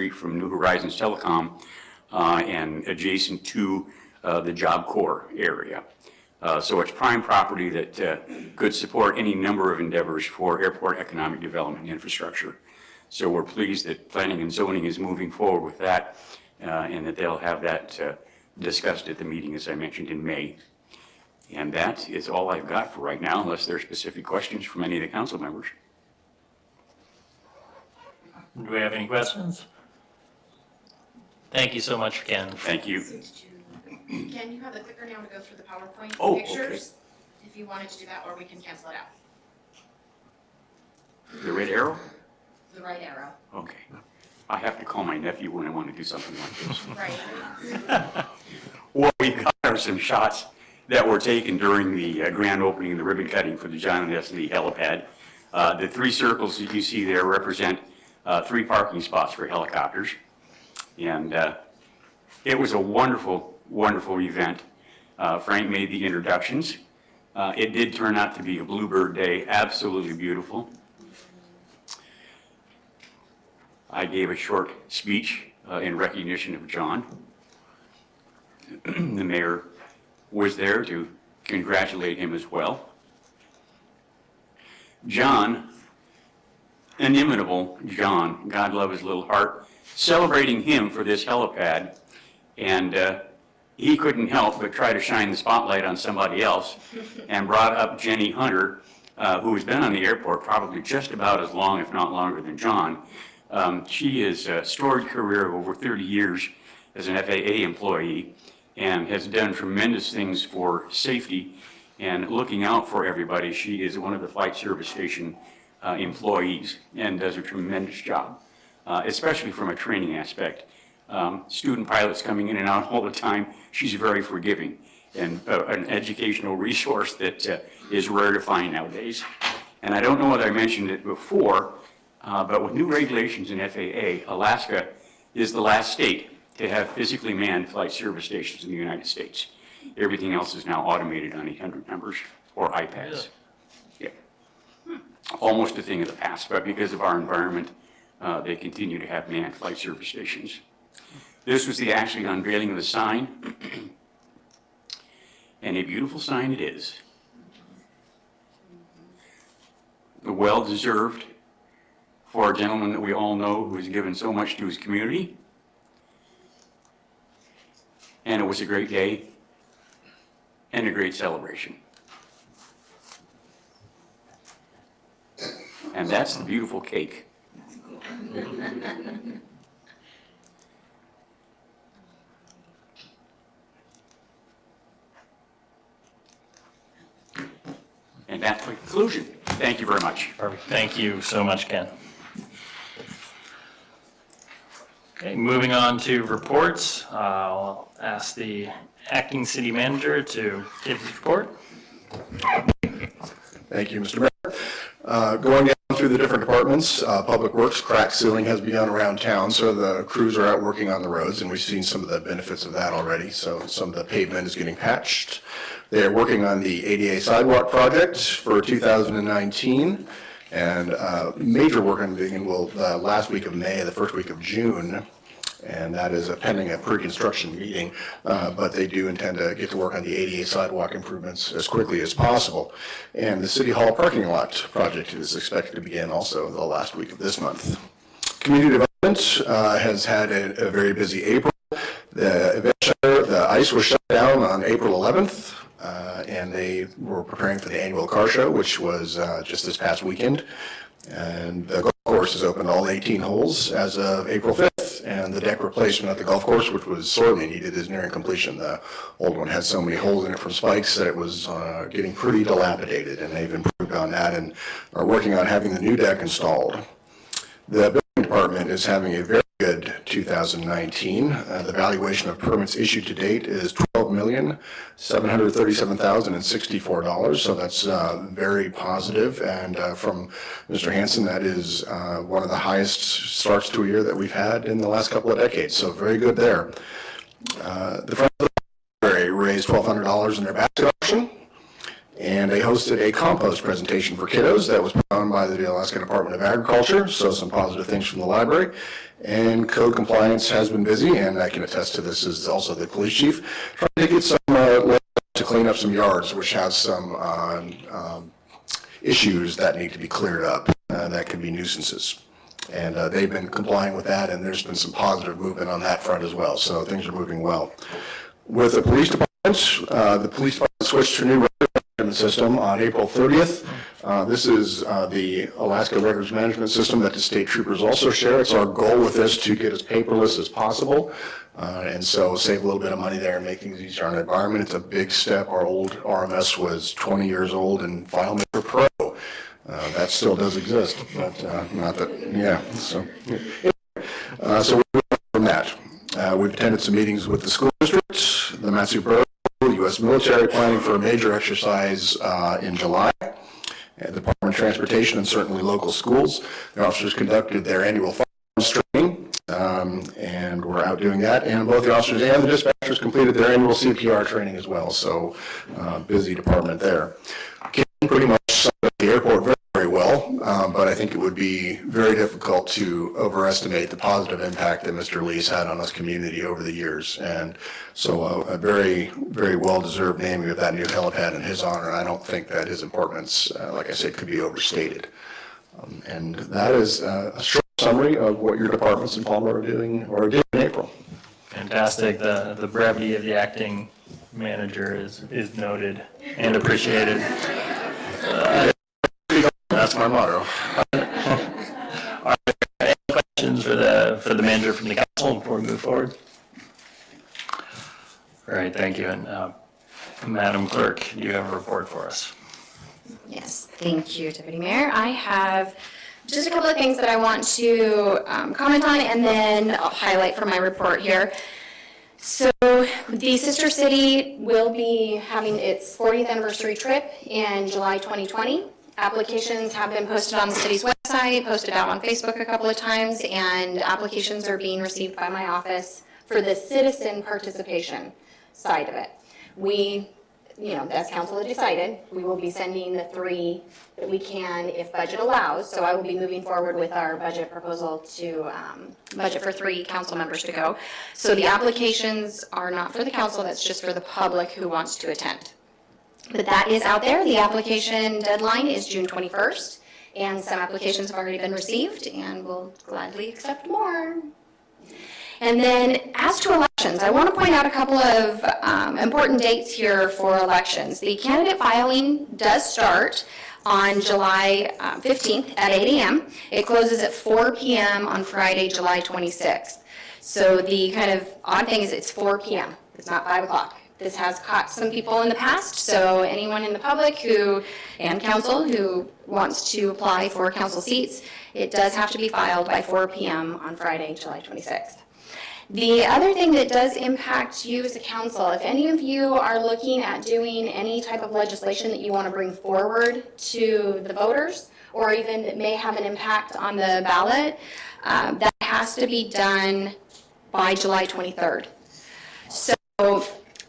street from New Horizons Telecom and adjacent to the Job Corps area. So it's prime property that could support any number of endeavors for airport economic development and infrastructure. So we're pleased that planning and zoning is moving forward with that and that they'll have that discussed at the meeting, as I mentioned, in May. And that is all I've got for right now, unless there are specific questions from any of the council members. Do we have any questions? Thank you so much, Ken. Thank you. Ken, you have the clicker now to go through the PowerPoint Oh, pictures, if you wanted to do that, or we can cancel it out. The red arrow? The right arrow. Okay. I have to call my nephew when I want to do something like this. Right. What we got are some shots that were taken during the grand opening and the ribbon cutting for the John and S. Lee helipad. The three circles that you see there represent 3 parking spots for helicopters. And it was a wonderful, wonderful event. Frank made the introductions. It did turn out to be a bluebird day, absolutely beautiful. I gave a short speech in recognition of John. The mayor was there to congratulate him as well. John, inimitable John, God love his little heart, celebrating him for this helipad, and he couldn't help but try to shine the spotlight on somebody else and brought up Jenny Hunter, who has been on the airport probably just about as long, if not longer, than John. She has a storied career of over 30 years as an FAA employee and has done tremendous things for safety and looking out for everybody. She is one of the Flight Service Station employees and does a tremendous job, especially from a training aspect. Student pilots coming in and out all the time, she's very forgiving and an educational resource that is rare to find nowadays. And I don't know whether I mentioned it before, but with new regulations in FAA, Alaska is the last state to have physically manned flight service stations in the United States. Everything else is now automated on 800 numbers or iPads. Yeah. Almost a thing of the past, but because of our environment, they continue to have manned flight service stations. This was the actually unveiling of the sign, and a beautiful sign it is. Well-deserved for a gentleman that we all know who has given so much to his community. And it was a great day and a great celebration. And that's the beautiful cake. And that's the conclusion. Thank you very much. Perfect. Thank you so much, Ken. Okay, moving on to reports. I'll ask the acting city manager to give his report. Thank you, Mr. Mayor. Going down through the different departments, Public Works crack sealing has begun around town, so the crews are out working on the roads, and we've seen some of the benefits of that already. So some of the pavement is getting patched. They're working on the ADA sidewalk project for 2019, and major work on begin will last week of May, the first week of June. And that is pending a pre-construction meeting, but they do intend to get to work on the ADA sidewalk improvements as quickly as possible. And the City Hall parking lot project is expected to begin also the last week of this month. Community development has had a very busy April. The event center, the ice was shut down on April 11th, and they were preparing for the annual car show, which was just this past weekend. And the golf course is open all 18 holes as of April 5th, and the deck replacement at the golf course, which was sorely needed, is nearing completion. The old one had so many holes in it from spikes that it was getting pretty dilapidated, and they've improved on that and are working on having the new deck installed. The building department is having a very good 2019. The valuation of permits issued to date is $12,737,064. So that's very positive. And from Mr. Hanson, that is one of the highest starts to a year that we've had in the last couple of decades. So very good there. The Friends of the Library raised $1,200 in their basket auction. And they hosted a compost presentation for kiddos that was put on by the Alaska Department of Agriculture, so some positive things from the library. And code compliance has been busy, and I can attest to this as also the police chief, trying to get some, to clean up some yards, which has some issues that need to be cleared up, that could be nuisances. And they've been complying with that, and there's been some positive movement on that front as well, so things are moving well. With the police department switched to a new record management system on April 30th. This is the Alaska Records Management System that the state troopers also share. It's our goal with this to get as paperless as possible, and so save a little bit of money there and make things easier on the environment. It's a big step. Our old RMS was 20 years old and FileMaker Pro. That still does exist, but not that, yeah. So we've from that. We've attended some meetings with the school districts, the Matsu Borough, the U.S. military, planning for a major exercise in July. The Department of Transportation and certainly local schools. The officers conducted their annual firearms training, and we're out doing that. And both the officers and the dispatchers completed their annual CPR training as well. So busy department there. Came pretty much at the airport very, very well, but I think it would be very difficult to overestimate the positive impact that Mr. Lee's had on this community over the years. And so a very, very well-deserved naming of that new helipad in his honor. I don't think that his importance, like I said, could be overstated. And that is a short summary of what your departments in Palmer are doing or did in April. Fantastic. The brevity of the acting manager is noted and appreciated. That's my motto. Are there any questions for the manager from the council before we move forward? All right, thank you. And Madam Clerk, do you have a report for us? Yes, thank you, Deputy Mayor. I have just a couple of things that I want to comment on and then I'll highlight from my report here. So the sister city will be having its 40th anniversary trip in July 2020. Applications have been posted on the city's website, posted out on Facebook a couple of times, and applications are being received by my office for the citizen participation side of it. We, as council has decided, we will be sending the 3 that we can if budget allows. So I will be moving forward with our budget proposal to budget for 3 council members to go. So the applications are not for the council, that's just for the public who wants to attend. But that is out there. The application deadline is June 21st, and some applications have already been received, and we'll gladly accept more. And then as to elections, I want to point out a couple of important dates here for elections. The candidate filing does start on July 15th at 8 a.m. It closes at 4 p.m. on Friday, July 26th. So the kind of odd thing is it's 4 p.m. It's not 5 o'clock. This has caught some people in the past, so anyone in the public and council who wants to apply for council seats, it does have to be filed by 4 p.m. on Friday, July 26th. The other thing that does impact you as a council, if any of you are looking at doing any type of legislation that you want to bring forward to the voters, or even that may have an impact on the ballot, that has to be done by July 23rd. So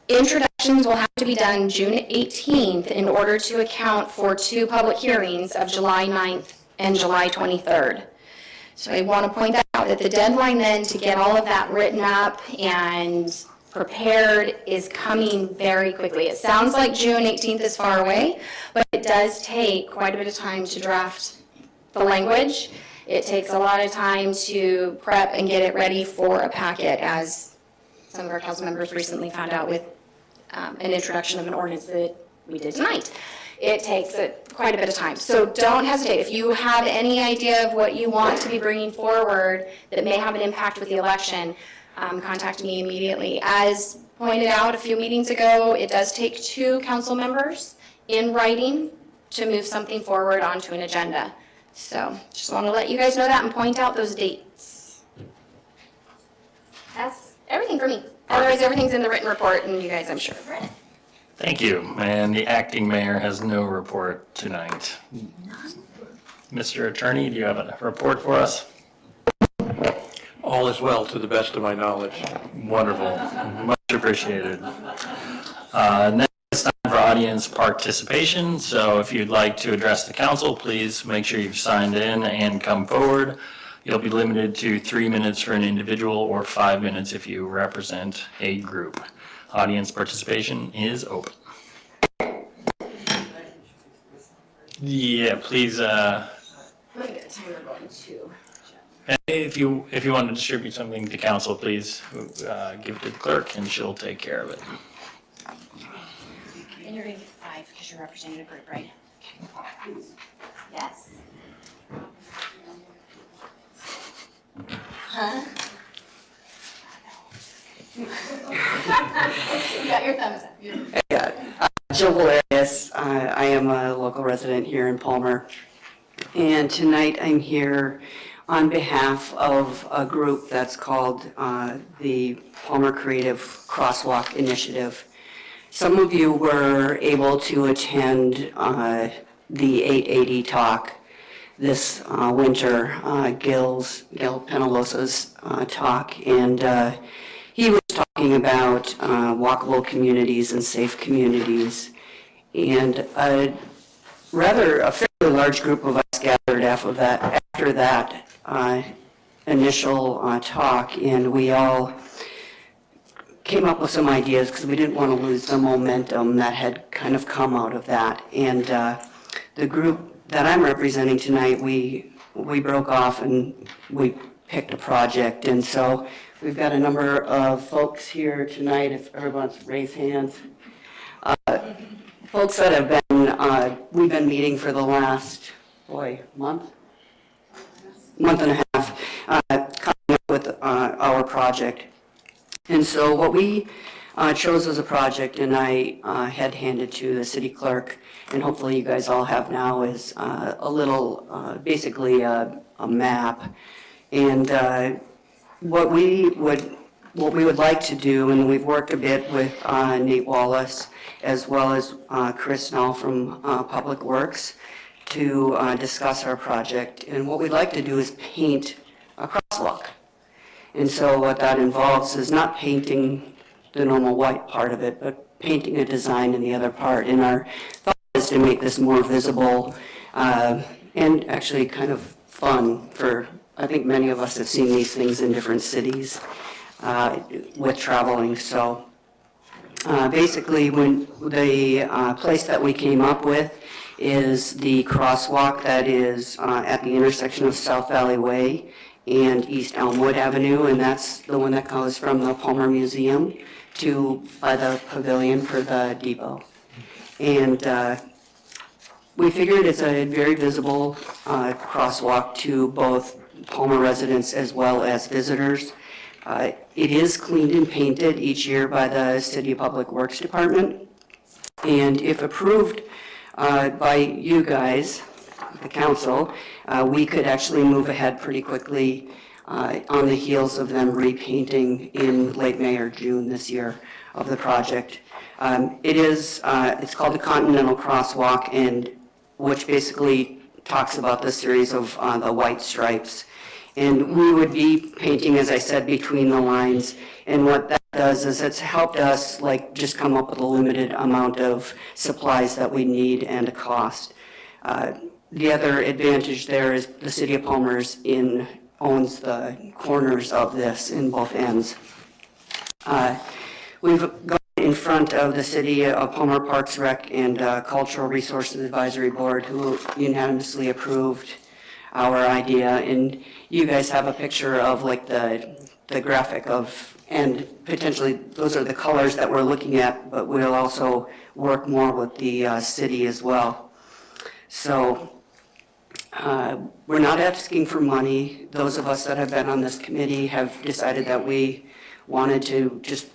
introductions will have to be done June 18th in order to account for 2 public hearings of July 9th and July 23rd. So I want to point out that the deadline then to get all of that written up and prepared is coming very quickly. It sounds like June 18th is far away, but it does take quite a bit of time to draft the language. It takes a lot of time to prep and get it ready for a packet, as some of our council members recently found out with an introduction of an ordinance that we did tonight. It takes quite a bit of time. So don't hesitate. If you have any idea of what you want to be bringing forward that may have an impact with the election, contact me immediately. As pointed out a few meetings ago, it does take 2 council members in writing to move something forward onto an agenda. So just want to let you guys know that and point out those dates. That's everything for me. Otherwise, everything's in the written report, and you guys, I'm sure, have read it. Thank you. And the acting mayor has no report tonight. Mr. Attorney, do you have a report for us? All is well, to the best of my knowledge. Wonderful. Much appreciated. Next, it's time for audience participation. So if you'd like to address the council, please make sure you've signed in and come forward. You'll be limited to 3 minutes for an individual or 5 minutes if you represent a group. Audience participation is open. Yeah, please, I'm gonna get a timer going too. if you want to distribute something to council, please give it to the clerk and she'll take care of it. And you're gonna get 5 because you're representing a group, right? Yes. Huh? You got your thumbs up. Jill Valerius. I am a local resident here in Palmer. And tonight I'm here on behalf of a group that's called the Palmer Creative Crosswalk Initiative. Some of you were able to attend the 880 talk this winter, Gil Penalosa's talk, and he was talking about walkable communities and safe communities. And a fairly large group of us gathered after that initial talk, and we all came up with some ideas because we didn't want to lose the momentum that had kind of come out of that. And the group that I'm representing tonight, we broke off and we picked a project. And so we've got a number of folks here tonight, if everyone's raise hands. Folks that have been, we've been meeting for the last, month and a half, coming up with our project. And so what we chose as a project, and I had handed to the city clerk, and hopefully you guys all have now, is a little, basically a map. And what we would like to do, and we've worked a bit with Nate Wallace as well as Chris Null from Public Works to discuss our project. And what we'd like to do is paint a crosswalk. And so what that involves is not painting the normal white part of it, but painting a design in the other part. And our thought is to make this more visible and actually kind of fun for, I think many of us have seen these things in different cities with traveling. So basically, when the place that we came up with is the crosswalk that is at the intersection of South Valley Way and East Elmwood Avenue, and that's the one that goes from the Palmer Museum to the pavilion for the depot. And we figured it's a very visible crosswalk to both Palmer residents as well as visitors. It is cleaned and painted each year by the City Public Works Department. And if approved by you guys, the council, we could actually move ahead pretty quickly on the heels of them repainting in late May or June this year of the project. It's called the Continental Crosswalk, and which basically talks about the series of the white stripes. And we would be painting, as I said, between the lines. And what that does is it's helped us just come up with a limited amount of supplies that we need and a cost. The other advantage there is the City of Palmer owns the corners of this in both ends. We've gone in front of the City of Palmer Parks Rec and Cultural Resources Advisory Board, who unanimously approved our idea. And you guys have a picture of the graphic of, and potentially those are the colors that we're looking at, but we'll also work more with the city as well. So we're not asking for money. Those of us that have been on this committee have decided that we wanted to just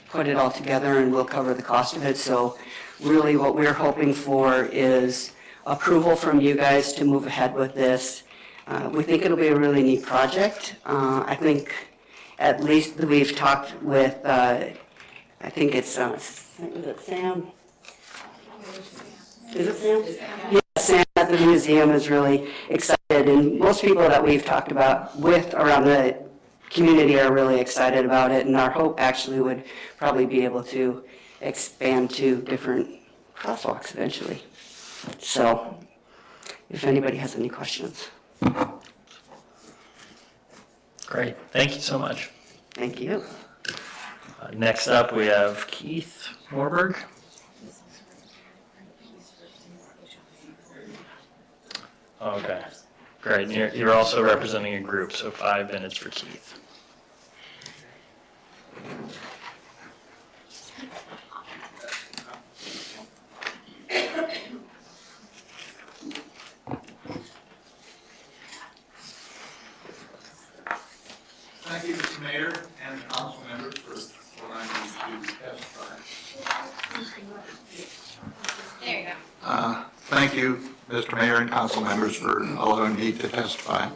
put it all together and we'll cover the cost of it. So really what we're hoping for is approval from you guys to move ahead with this. We think it'll be a really neat project. I think at least we've talked with, I think it's, is it Sam? Is it Sam? Yeah, Sam at the museum is really excited, and most people that we've talked about with around the community are really excited about it, and our hope actually would probably be able to expand to different crosswalks eventually. So if anybody has any questions. Great, thank you so much. Thank you. Next up, we have Keith Morberg. Okay, great. And you're also representing a group, so 5 minutes for Keith. Thank you, Mr. Mayor and council members, for allowing me to testify. There you go. Thank you, Mr. Mayor and council members, for allowing me to testify.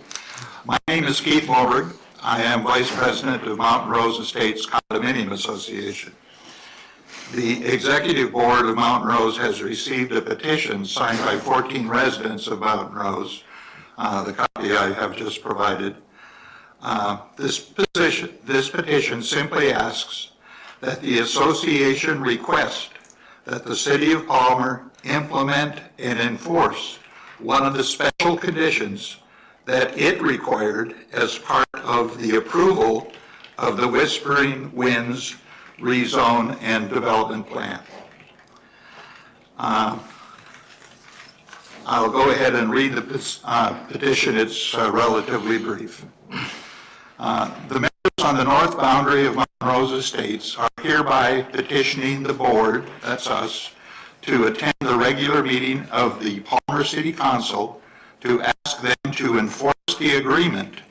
My name is Keith Morberg. I am Vice President of Mountain Rose Estates Condominium Association. The Executive Board of Mountain Rose has received a petition signed by 14 residents of Mountain Rose, the copy I have just provided. This petition simply asks that the association request that the City of Palmer implement and enforce one of the special conditions that it required as part of the approval of the Whispering Winds rezone and development plan. I'll go ahead and read the petition. It's relatively brief. The members on the north boundary of Mountain Rose Estates are hereby petitioning the board, that's us, to attend the regular meeting of the Palmer City Council to ask them to enforce the agreement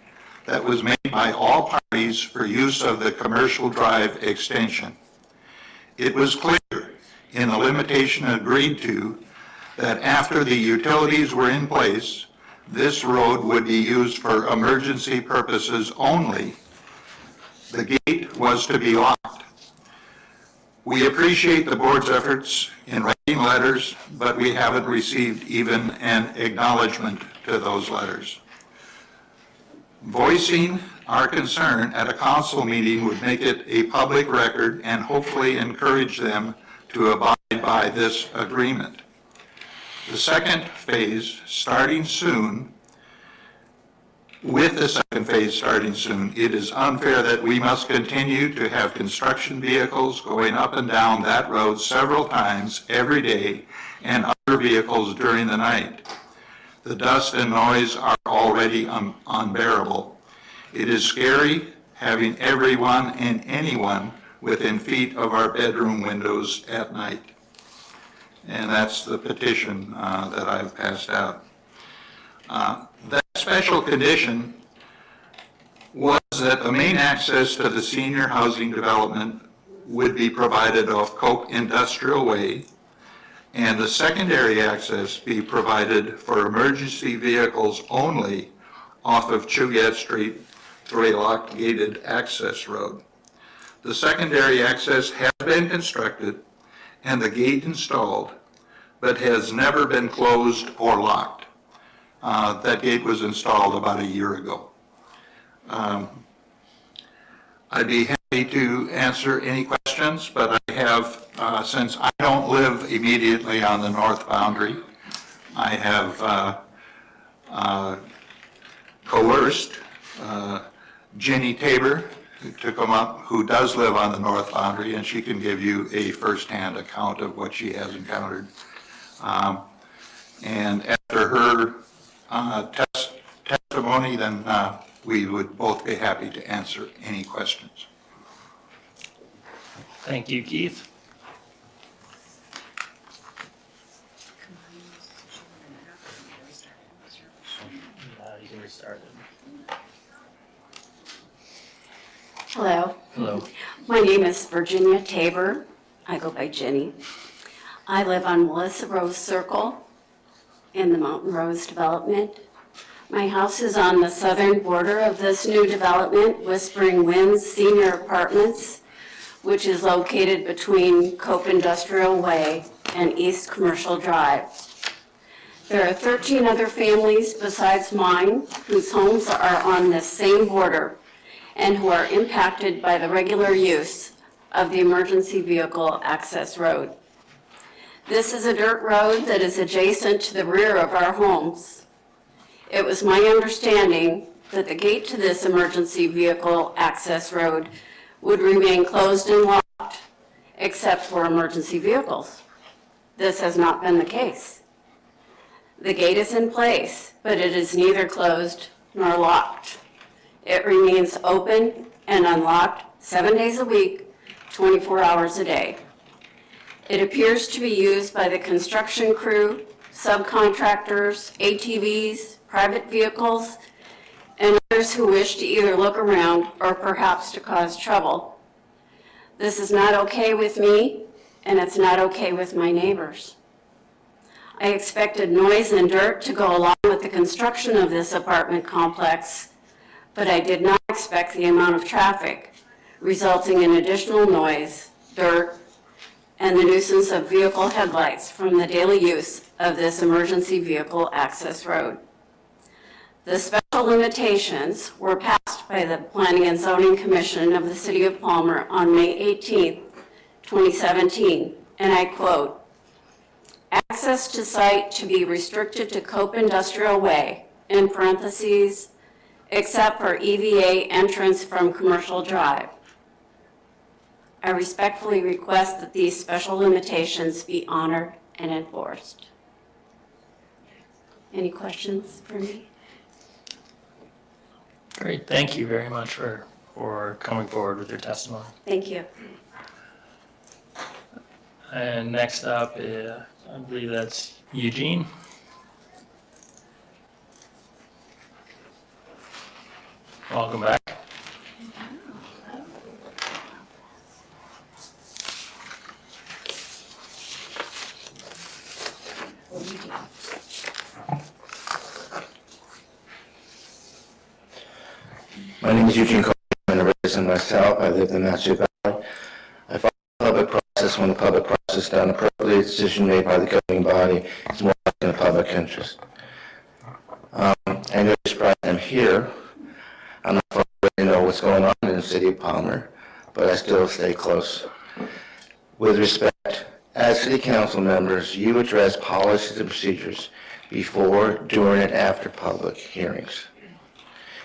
that was made by all parties for use of the Commercial Drive extension. It was clear in the limitation agreed to that after the utilities were in place, this road would be used for emergency purposes only. The gate was to be locked. We appreciate the board's efforts in writing letters, but we haven't received even an acknowledgement to those letters. Voicing our concern at a council meeting would make it a public record and hopefully encourage them to abide by this agreement. The second phase starting soon, with the second phase starting soon, it is unfair that we must continue to have construction vehicles going up and down that road several times every day and other vehicles during the night. The dust and noise are already unbearable. It is scary having everyone and anyone within feet of our bedroom windows at night. And that's the petition that I've passed out. That special condition was that the main access to the senior housing development would be provided off Cope Industrial Way, and the secondary access be provided for emergency vehicles only off of Chugett Street through a locked gated access road. The secondary access has been constructed and the gate installed, but has never been closed or locked. That gate was installed about a year ago. I'd be happy to answer any questions, but I have, since I don't live immediately on the north boundary, I have coerced Jenny Tabor to come up, who does live on the north boundary, and she can give you a firsthand account of what she has encountered. And after her testimony, then we would both be happy to answer any questions. Thank you, Keith. You can restart it. Hello, Hello. my name is Virginia Tabor. I go by Jenny. I live on Melissa Rose Circle in the Mountain Rose development. My house is on the southern border of this new development, Whispering Winds Senior Apartments, which is located between Cope Industrial Way and East Commercial Drive. There are 13 other families besides mine whose homes are on this same border and who are impacted by the regular use of the emergency vehicle access road. This is a dirt road that is adjacent to the rear of our homes. It was my understanding that the gate to this emergency vehicle access road would remain closed and locked, except for emergency vehicles. This has not been the case. The gate is in place, but it is neither closed nor locked. It remains open and unlocked 7 days a week, 24 hours a day. It appears to be used by the construction crew, subcontractors, ATVs, private vehicles, and others who wish to either look around or perhaps to cause trouble. This is not okay with me, and it's not okay with my neighbors. I expected noise and dirt to go along with the construction of this apartment complex, but I did not expect the amount of traffic, resulting in additional noise, dirt, and the nuisance of vehicle headlights from the daily use of this emergency vehicle access road. The special limitations were passed by the Planning and Zoning Commission of the City of Palmer on May 18, 2017, and I quote, "Access to site to be restricted to Cope Industrial Way, in parentheses, except for EVA entrance from Commercial Drive. I respectfully request that these special limitations be honored and enforced." Any questions for me? Great, thank you very much for coming forward with your testimony. Thank you. And next up, I believe that's Eugene. Welcome back. My name is Eugene Coleman. I'm raised in myself. I lived in Matsu Valley. I follow the public process when the public process is done appropriately. A decision made by the governing body is more in the public interest. I know surprised I'm here. I'm not far away to know what's going on in the city of Palmer, but I still stay close. With respect, as city council members, you address policies and procedures before, during, and after public hearings.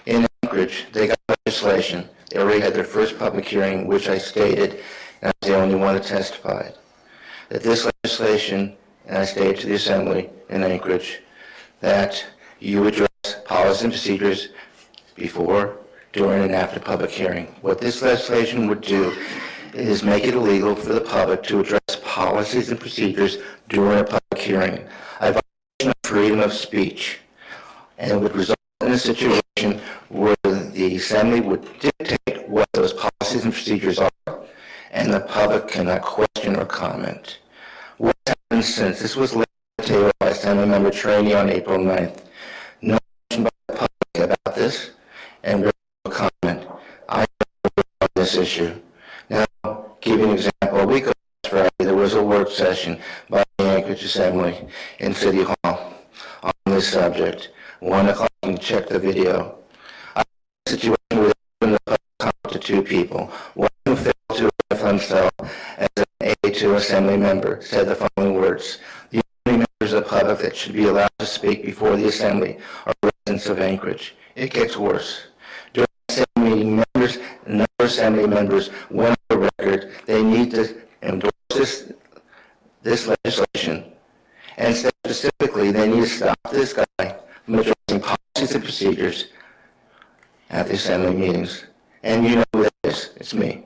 In Anchorage, they got legislation. They already had their first public hearing, which I stated, and I was the only one that testified, that this legislation, and I stated to the Assembly in Anchorage, that you address policies and procedures before, during, and after public hearing. What this legislation would do is make it illegal for the public to address policies and procedures during a public hearing. I violate freedom of speech, and it would result in a situation where the Assembly would dictate what those policies and procedures are, and the public cannot question or comment. What happened since? This was laid on the table by Assemblymember Trainee on April 9th. No question by the public about this, and no comment. I know on this issue. Now, give you an example. A week ago Friday, there was a work session by the Anchorage Assembly in City Hall on this subject. 1 o'clock, you can check the video. I had a situation where they opened the public comment to 2 people. One who failed to identify himself as an A2 Assembly member said the following words: "The only members of the public that should be allowed to speak before the Assembly are residents of Anchorage." It gets worse. During the Assembly meeting, members and other Assembly members went on the record they need to endorse this legislation, and said specifically they need to stop this guy from addressing policies and procedures at the Assembly meetings. And you know who that is. It's me.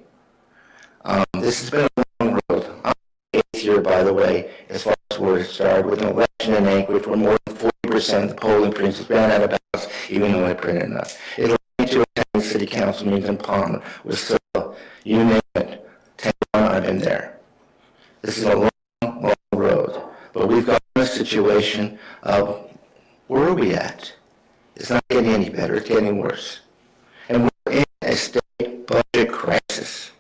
This has been a long road. I'm the 8th year, by the way, as far as where it started with an election in Anchorage where more than 40% of the polling precincts ran out of ballots, even though I printed enough. It led me to attend city council meetings in Palmer with Phil, you name it. 10 I've been there. This is a long, long road. But we've got a situation of, where are we at? It's not getting any better, it's getting worse. And we're in a state budget crisis.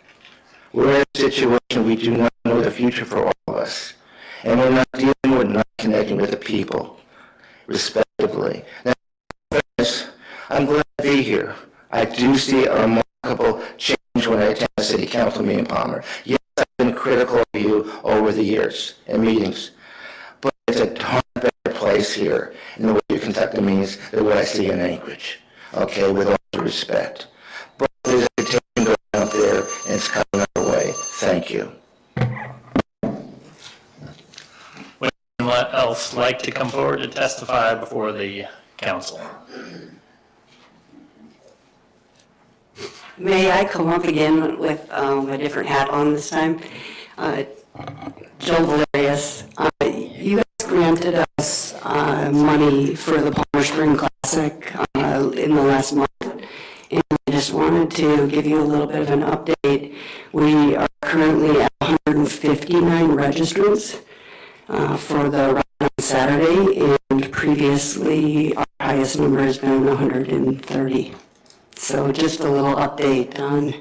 We're in a situation we do not know the future for all of us. And we're not dealing with, not connecting with the people, respectively. Now, I'm glad to be here. I do see a remarkable change when I attend a city council meeting in Palmer. Yes, I've been critical of you over the years in meetings, but it's a darn better place here in the way you conduct the meetings than what I see in Anchorage. okay, with all due respect. But there's a petition going out there, and it's coming our way. Thank you. Would anyone else like to come forward to testify before the council? May I come up again with a different hat on this time? Joe Valerius, you guys granted us money for the Palmer Spring Classic in the last month, and I just wanted to give you a little bit of an update. We are currently at 159 registrants for the ride on Saturday, and previously our highest number has been 130. So just a little update on,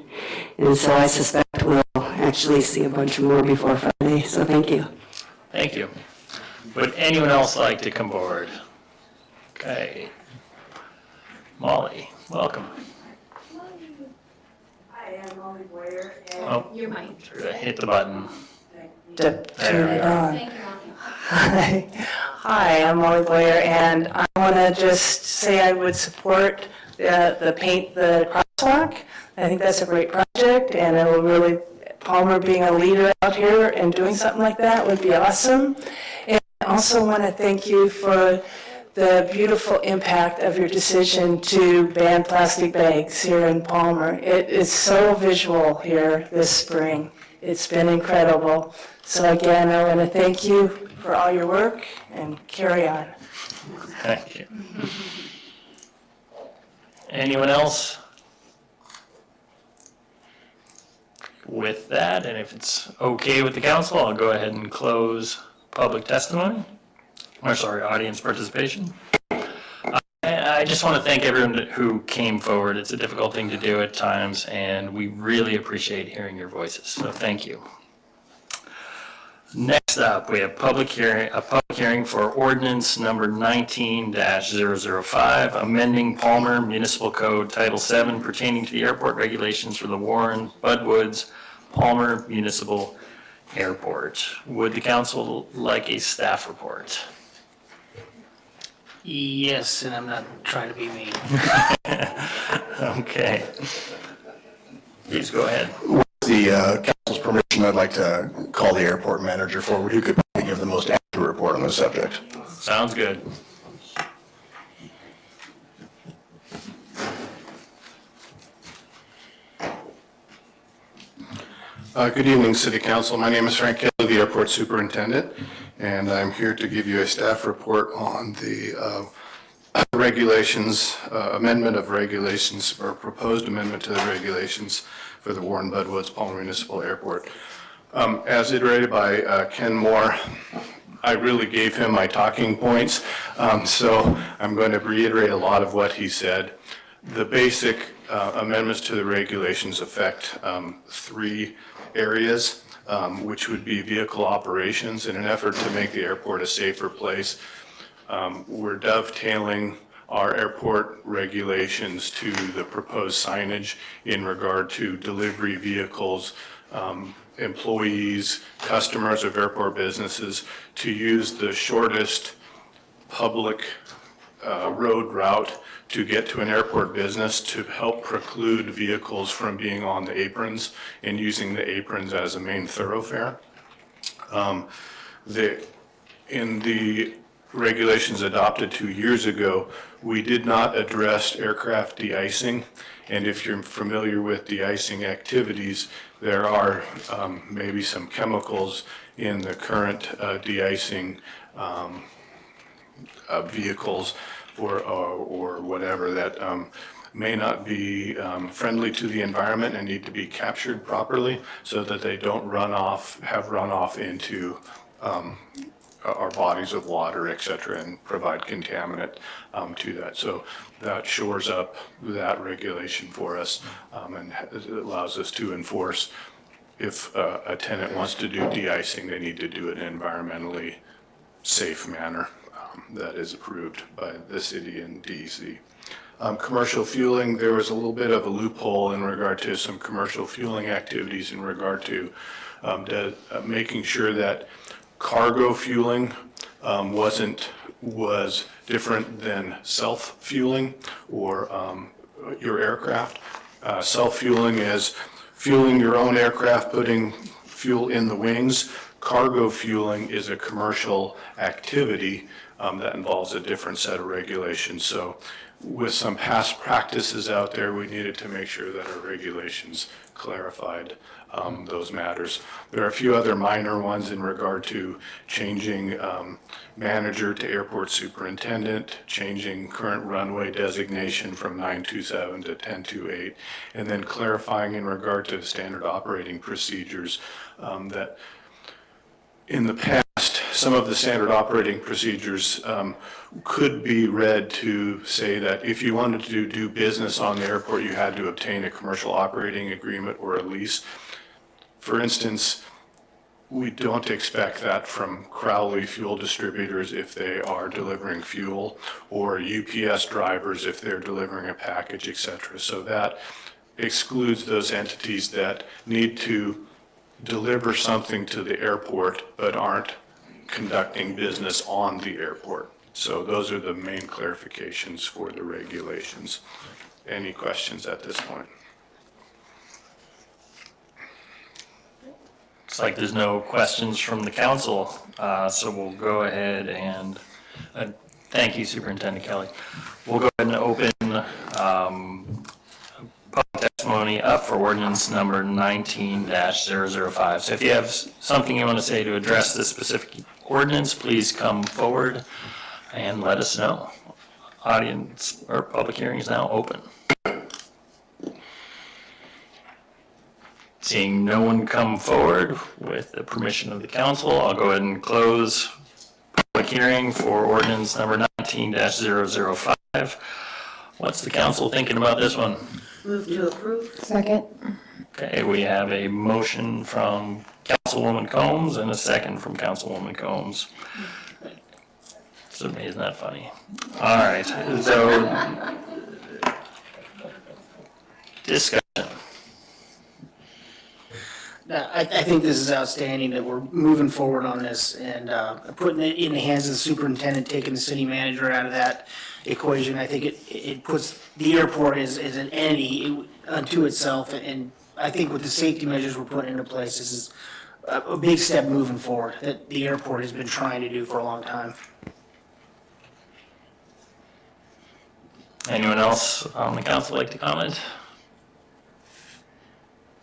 and so I suspect we'll actually see a bunch more before Friday, so thank you. Thank you. Would anyone else like to come forward? Okay. Molly, welcome. Hi, I'm Molly Boyer. Oh, Your mic. hit the button. Turn There we it are. on. Hi, I'm Molly Boyer, and I want to just say I would support the paint the crosswalk. I think that's a great project, and it will really, Palmer being a leader out here and doing something like that would be awesome. And I also want to thank you for the beautiful impact of your decision to ban plastic bags here in Palmer. It is so visual here this spring. It's been incredible. So again, I want to thank you for all your work and carry on. Thank you. Anyone else? With that, and if it's okay with the council, I'll go ahead and close public testimony, or sorry, audience participation. I just want to thank everyone who came forward. It's a difficult thing to do at times, and we really appreciate hearing your voices, so thank you. Next up, we have a public hearing for ordinance number 19-005, amending Palmer Municipal Code Title 7 pertaining to the airport regulations for the Warren Budwoods Palmer Municipal Airport. Would the council like a staff report? Yes, and I'm not trying to be mean. Okay. Please go ahead. With the council's permission, I'd like to call the airport manager forward, who could probably give the most accurate report on the subject. Sounds good. Good evening, City Council. My name is Frank Kelly, the Airport Superintendent, and I'm here to give you a staff report on the regulations, amendment of regulations, or proposed amendment to the regulations for the Warren Budwoods Palmer Municipal Airport. As iterated by Ken Moore, I really gave him my talking points, so I'm going to reiterate a lot of what he said. The basic amendments to the regulations affect three areas, which would be vehicle operations in an effort to make the airport a safer place. We're dovetailing our airport regulations to the proposed signage in regard to delivery vehicles, employees, customers of airport businesses to use the shortest public road route to get to an airport business to help preclude vehicles from being on the aprons and using the aprons as a main thoroughfare. In the regulations adopted 2 years ago, we did not address aircraft de-icing. And if you're familiar with de-icing activities, there are maybe some chemicals in the current de-icing vehicles or whatever that may not be friendly to the environment and need to be captured properly so that they don't have runoff into our bodies of water, et cetera, and provide contaminant to that. So that shores up that regulation for us and it allows us to enforce if a tenant wants to do de-icing, they need to do it in an environmentally safe manner that is approved by the city and DEC. Commercial fueling, there was a little bit of a loophole in regard to some commercial fueling activities in regard to making sure that cargo fueling wasn't was different than self-fueling or your aircraft. Self-fueling is fueling your own aircraft, putting fuel in the wings. Cargo fueling is a commercial activity that involves a different set of regulations. So with some past practices out there, we needed to make sure that our regulations clarified those matters. There are a few other minor ones in regard to changing manager to airport superintendent, changing current runway designation from 927 to 1028, and then clarifying in regard to standard operating procedures that in the past, some of the standard operating procedures could be read to say that if you wanted to do business on the airport, you had to obtain a commercial operating agreement or a lease. For instance, we don't expect that from Crowley fuel distributors if they are delivering fuel, or UPS drivers if they're delivering a package, et cetera. So that excludes those entities that need to deliver something to the airport but aren't conducting business on the airport. So those are the main clarifications for the regulations. Any questions at this point? Looks like there's no questions from the council, so we'll go ahead and, thank you, Superintendent Kelly. We'll go ahead and open public testimony up for ordinance number 19-005. So if you have something you want to say to address this specific ordinance, please come forward and let us know. Audience or public hearing is now open. Seeing no one come forward, with the permission of the council, I'll go ahead and close public hearing for ordinance number 19-005. What's the council thinking about this one? Move to approve. Second. Okay, we have a motion from Councilwoman Combs and a second from Councilwoman Combs. So isn't that funny? All right, so discussion. I think this is outstanding that we're moving forward on this and putting it in the hands of the superintendent, taking the city manager out of that equation. I think it puts the airport as an entity unto itself. And I think with the safety measures we're putting into place, this is a big step moving forward that the airport has been trying to do for a long time. Anyone else on the council like to comment?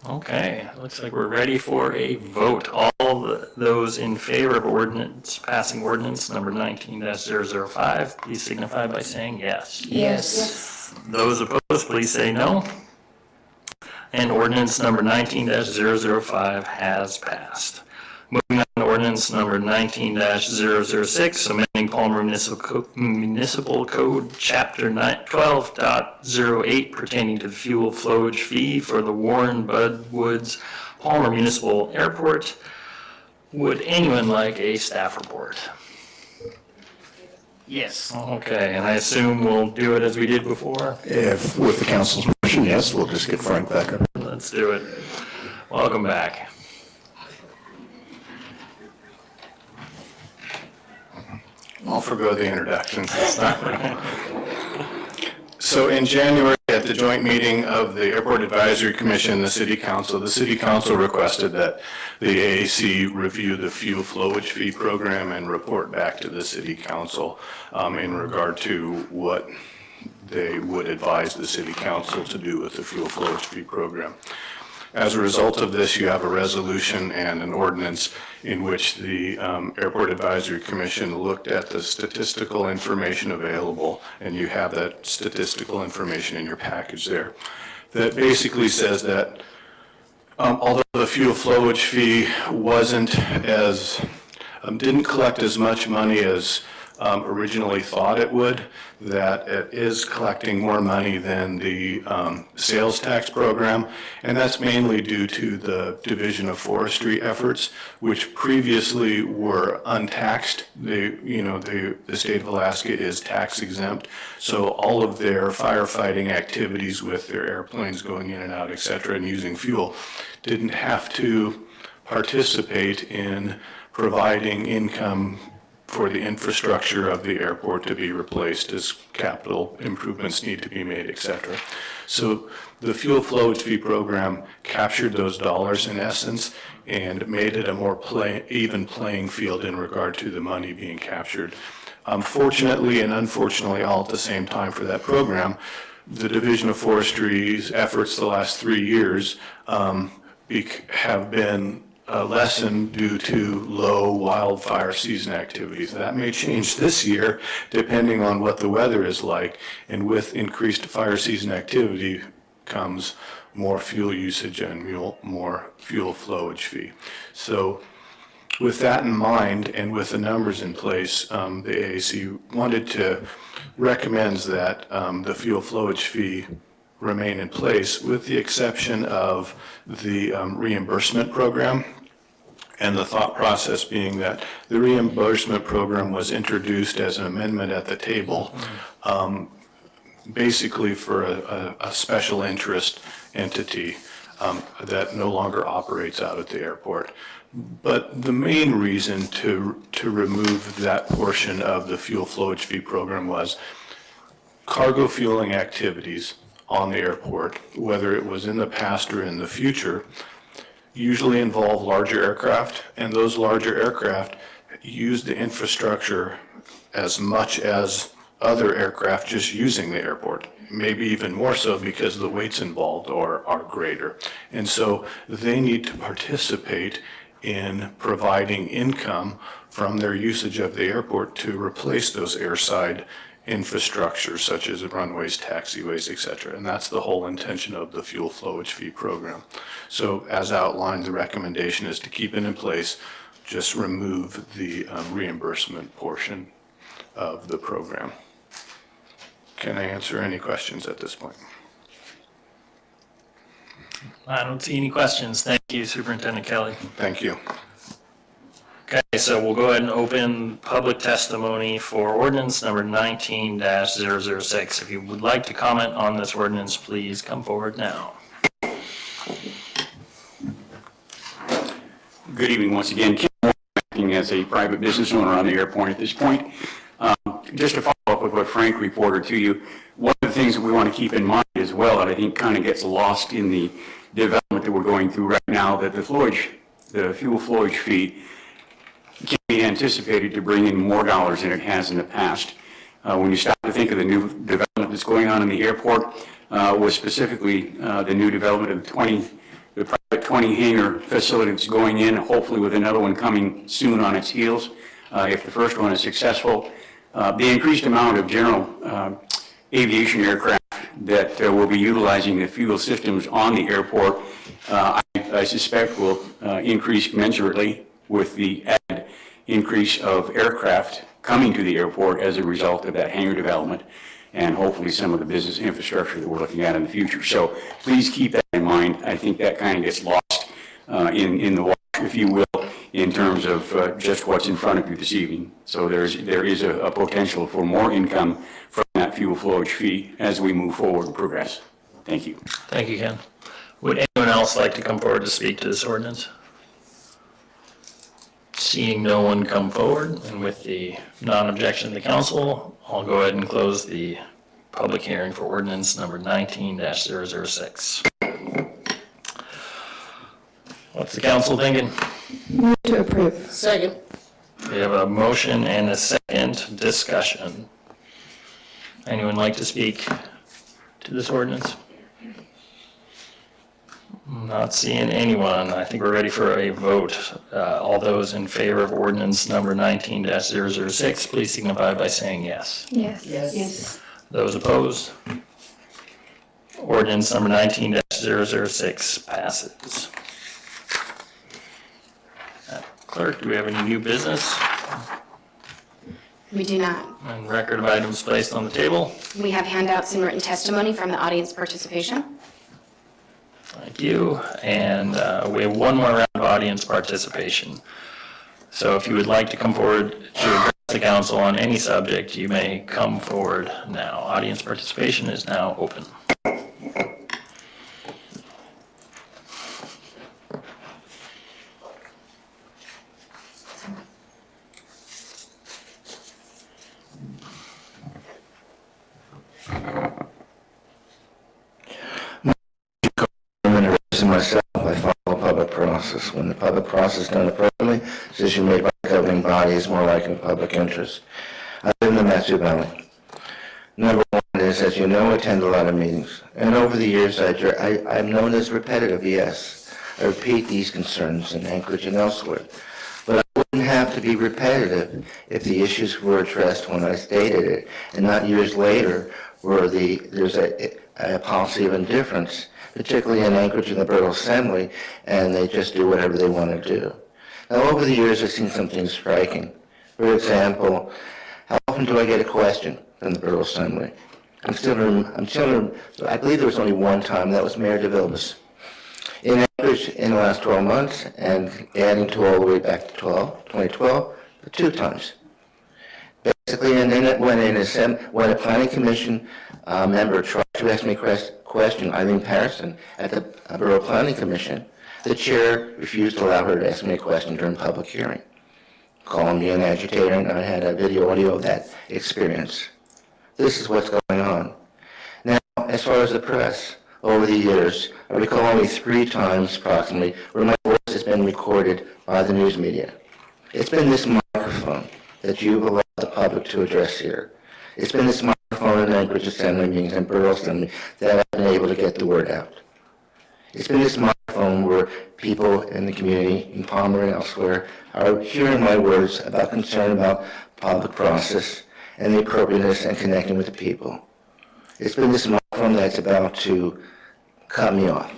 Okay, looks like we're ready for a vote. All those in favor of ordinance, passing ordinance number 19-005, please signify by saying yes. Yes. Those opposed, please say no. And ordinance number 19-005 has passed. Moving on to ordinance number 19-006, amending Palmer Municipal Code, Chapter 12.08, pertaining to the fuel flowage fee for the Warren Bud Woods Palmer Municipal Airport. Would anyone like a staff report? Yes. Okay, and I assume we'll do it as we did before? If, with the council's permission, yes, we'll just get Frank back up. Let's do it. Welcome back. I'll forgo the introduction. So in January, at the joint meeting of the Airport Advisory Commission and the City Council requested that the AAC review the fuel flowage fee program and report back to the City Council in regard to what they would advise the City Council to do with the fuel flowage fee program. As a result of this, you have a resolution and an ordinance in which the Airport Advisory Commission looked at the statistical information available, and you have that statistical information in your package there, that basically says that although the fuel flowage fee didn't collect as much money as originally thought it would, that it is collecting more money than the sales tax program, and that's mainly due to the Division of Forestry efforts, which previously were untaxed. The state of Alaska is tax exempt, so all of their firefighting activities with their airplanes going in and out, et cetera, and using fuel, didn't have to participate in providing income for the infrastructure of the airport to be replaced as capital improvements need to be made, et cetera. So the fuel flowage fee program captured those dollars in essence and made it a more even playing field in regard to the money being captured. Fortunately and unfortunately all at the same time for that program, the Division of Forestry's efforts the last 3 years have been lessened due to low wildfire season activities. That may change this year depending on what the weather is like, and with increased fire season activity comes more fuel usage and more fuel flowage fee. So with that in mind and with the numbers in place, the AAC wanted to recommends that the fuel flowage fee remain in place with the exception of the reimbursement program. And the thought process being that the reimbursement program was introduced as an amendment at the table, basically for a special interest entity that no longer operates out at the airport. But the main reason to remove that portion of the fuel flowage fee program was cargo fueling activities on the airport, whether it was in the past or in the future, usually involve larger aircraft, and those larger aircraft use the infrastructure as much as other aircraft just using the airport, maybe even more so because the weights involved are greater. And so they need to participate in providing income from their usage of the airport to replace those airside infrastructure such as runways, taxiways, et cetera. And that's the whole intention of the fuel flowage fee program. So as outlined, the recommendation is to keep it in place, just remove the reimbursement portion of the program. Can I answer any questions at this point? I don't see any questions. Thank you, Superintendent Kelly. Thank you. Okay, so we'll go ahead and open public testimony for ordinance number 19-006. If you would like to comment on this ordinance, please come forward now. Good evening once again. Kim Moore, acting as a private business owner on the airport at this point. Just to follow up with what Frank reported to you, one of the things that we want to keep in mind as well that I think kind of gets lost in the development that we're going through right now, that the fuel flowage fee can be anticipated to bring in more dollars than it has in the past. When you stop to think of the new development that's going on in the airport, was specifically the new development of the private 20 hangar facility that's going in, hopefully with another one coming soon on its heels, if the first one is successful. The increased amount of general aviation aircraft that will be utilizing the fuel systems on the airport, I suspect will increase commensurately with the added increase of aircraft coming to the airport as a result of that hangar development and hopefully some of the business infrastructure that we're looking at in the future. So please keep that in mind. I think that kind of gets lost in the wash, if you will, in terms of just what's in front of you this evening. So there is a potential for more income from that fuel flowage fee as we move forward and progress. Thank you. Thank you, Ken. Would anyone else like to come forward to speak to this ordinance? Seeing no one come forward, and with the non-objection of the council, I'll go ahead and close the public hearing for ordinance number 19-006. What's the council thinking? Move to approve. Second. We have a motion and a second discussion. Anyone like to speak to this ordinance? Not seeing anyone. I think we're ready for a vote. All those in favor of ordinance number 19-006, please signify by saying yes. Yes. Yes. Those opposed? Ordinance number 19-006 passes. Clerk, do we have any new business We do not. and record of items placed on the table? We have handouts and written testimony from the audience participation. Thank you. And we have one more round of audience participation. So if you would like to come forward to address the council on any subject, you may come forward now. Audience participation is now open. process. When the public process is done appropriately, decision made by the governing body is more likely in the public interest. I live in the Matthew Valley. Number one is, as you know, I attend a lot of meetings. And over the years, I'm known as repetitive, yes. I repeat these concerns in Anchorage and elsewhere. But I wouldn't have to be repetitive if the issues were addressed when I stated it, and not years later where there's a policy of indifference, particularly in Anchorage and the Borough Assembly, and they just do whatever they want to do. Now, over the years, I've seen something striking. For example, how often do I get a question from the Borough Assembly? I believe there was only one time, that was Mayor DeVilbiss. In Anchorage, in the last 12 months, and adding to all the way back to 2012, 2 times. Basically, and then when a planning commission member tried to ask me a question, Eileen Patterson, at the Borough Planning Commission, the chair refused to allow her to ask me a question during public hearing, calling me an agitator, and I had a audio of that experience. This is what's going on. Now, as far as the press, over the years, I recall only 3 times approximately where my voice has been recorded by the news media. It's been this microphone that you've allowed the public to address here. It's been this microphone in Anchorage Assembly meetings and Borough Assembly that I've been able to get the word out. It's been this microphone where people in the community, in Palmer and elsewhere, are hearing my words about concern about public process and the appropriateness and connecting with the people. It's been this microphone that's about to cut me off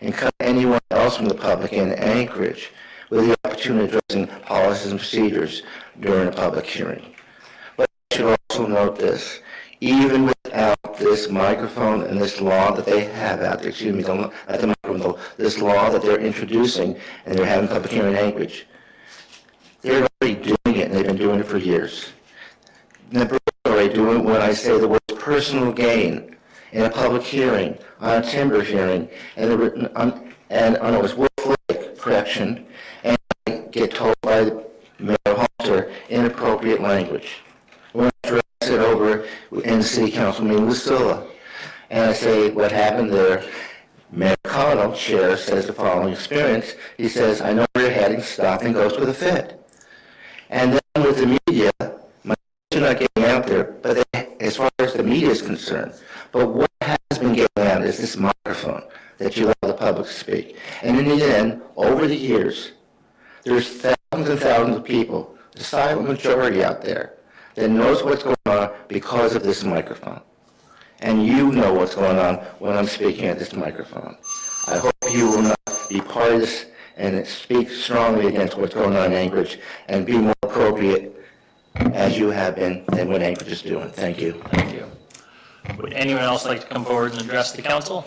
and cut anyone else from the public in Anchorage with the opportunity of addressing policies and procedures during a public hearing. But I should also note this. Even without this microphone and this law that they have out there, this law that they're introducing and they're having public hearing in Anchorage, they're already doing it and they've been doing it for years. They're already doing it when I say the word personal gain in a public hearing, on a timber hearing, and on a Wolf Lake correction, and I get told by Mayor Halter inappropriate language. When I address it over in the city council meeting with Scylla, and I say what happened there, Mayor Connell, chair, says the following experience. He says, I know where you're heading, stop and goes with a fit. And then with the media, my are not getting out there, but as far as the media is concerned, but what has been getting out is this microphone that you allow the public to speak. And in the end, over the years, there's thousands and thousands of people, the silent majority out there, that knows what's going on because of this microphone. And you know what's going on when I'm speaking at this microphone. I hope you will not be part of this and speak strongly against what's going on in Anchorage and be more appropriate as you have been than what Anchorage is doing. Thank you. Thank you. Would anyone else like to come forward and address the council?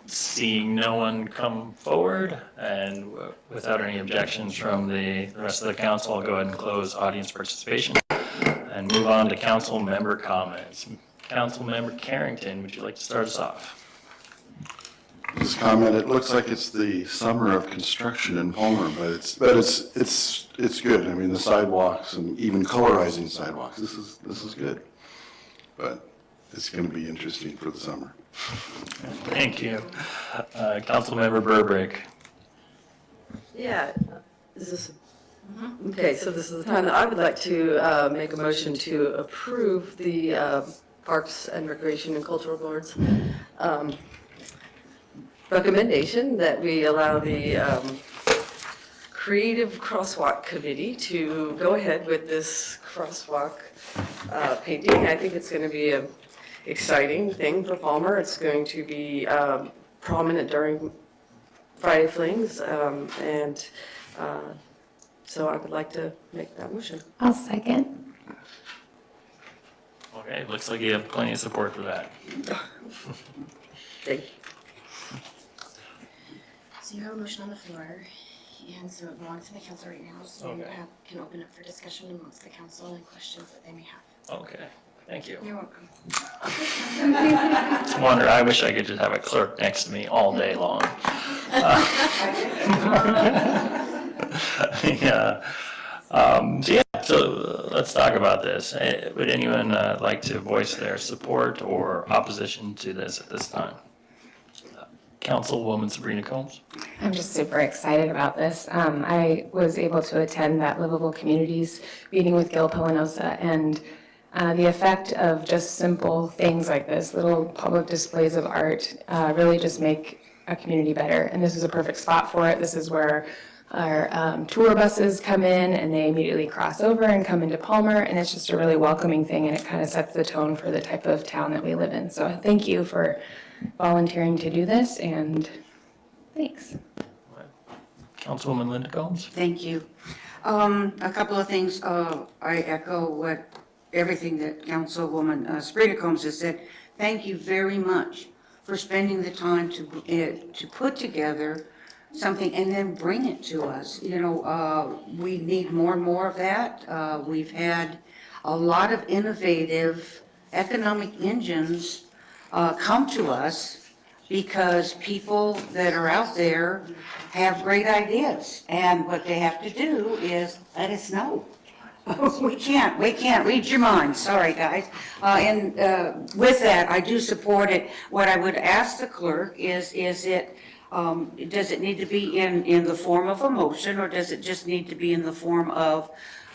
Seeing no one come forward, and without any objections from the rest of the council, I'll go ahead and close audience participation and move on to council member comments. Council member Carrington, would you like to start us off? Just comment, it looks like it's the summer of construction in Palmer, but it's good. I mean, the sidewalks and even colorizing sidewalks, this is good. But it's going to be interesting for the summer. Thank you. Councilmember Burbrick. Yeah, is this, okay, so this is the time that I would like to make a motion to approve the Parks and Recreation and Cultural Board's recommendation that we allow the Creative Crosswalk Committee to go ahead with this crosswalk painting. I think it's going to be an exciting thing for Palmer. It's going to be prominent during Friday Flings, so I would like to make that motion. I'll second. Okay, looks like you have plenty of support for that. Thank you. So you have a motion on the floor, and so it belongs to the council right now, so you can open up for discussion amongst the council and questions that they may have. Okay, thank you. You're welcome. I wish I could just have a clerk next to me all day long. So let's talk about this. Would anyone like to voice their support or opposition to this at this time? Councilwoman Sabrina Combs. I'm just super excited about this. I was able to attend that Livable Communities meeting with Gil Pilanosa, and the effect of just simple things like this, little public displays of art, really just make a community better. And this is a perfect spot for it. This is where our tour buses come in and they immediately cross over and come into Palmer, and it's just a really welcoming thing, and it kind of sets the tone for the type of town that we live in. So thank you for volunteering to do this, and thanks. Councilwoman Linda Combs? Thank you. A couple of things. I echo everything that Councilwoman Springer Combs has said. Thank you very much for spending the time to put together something and then bring it to us. You know, we need more and more of that. We've had a lot of innovative economic engines come to us because people that are out there have great ideas, and what they have to do is let us know. We can't read your mind, sorry, guys. And with that, I do support it. What I would ask the clerk is does it need to be in the form of a motion, or does it just need to be in the form of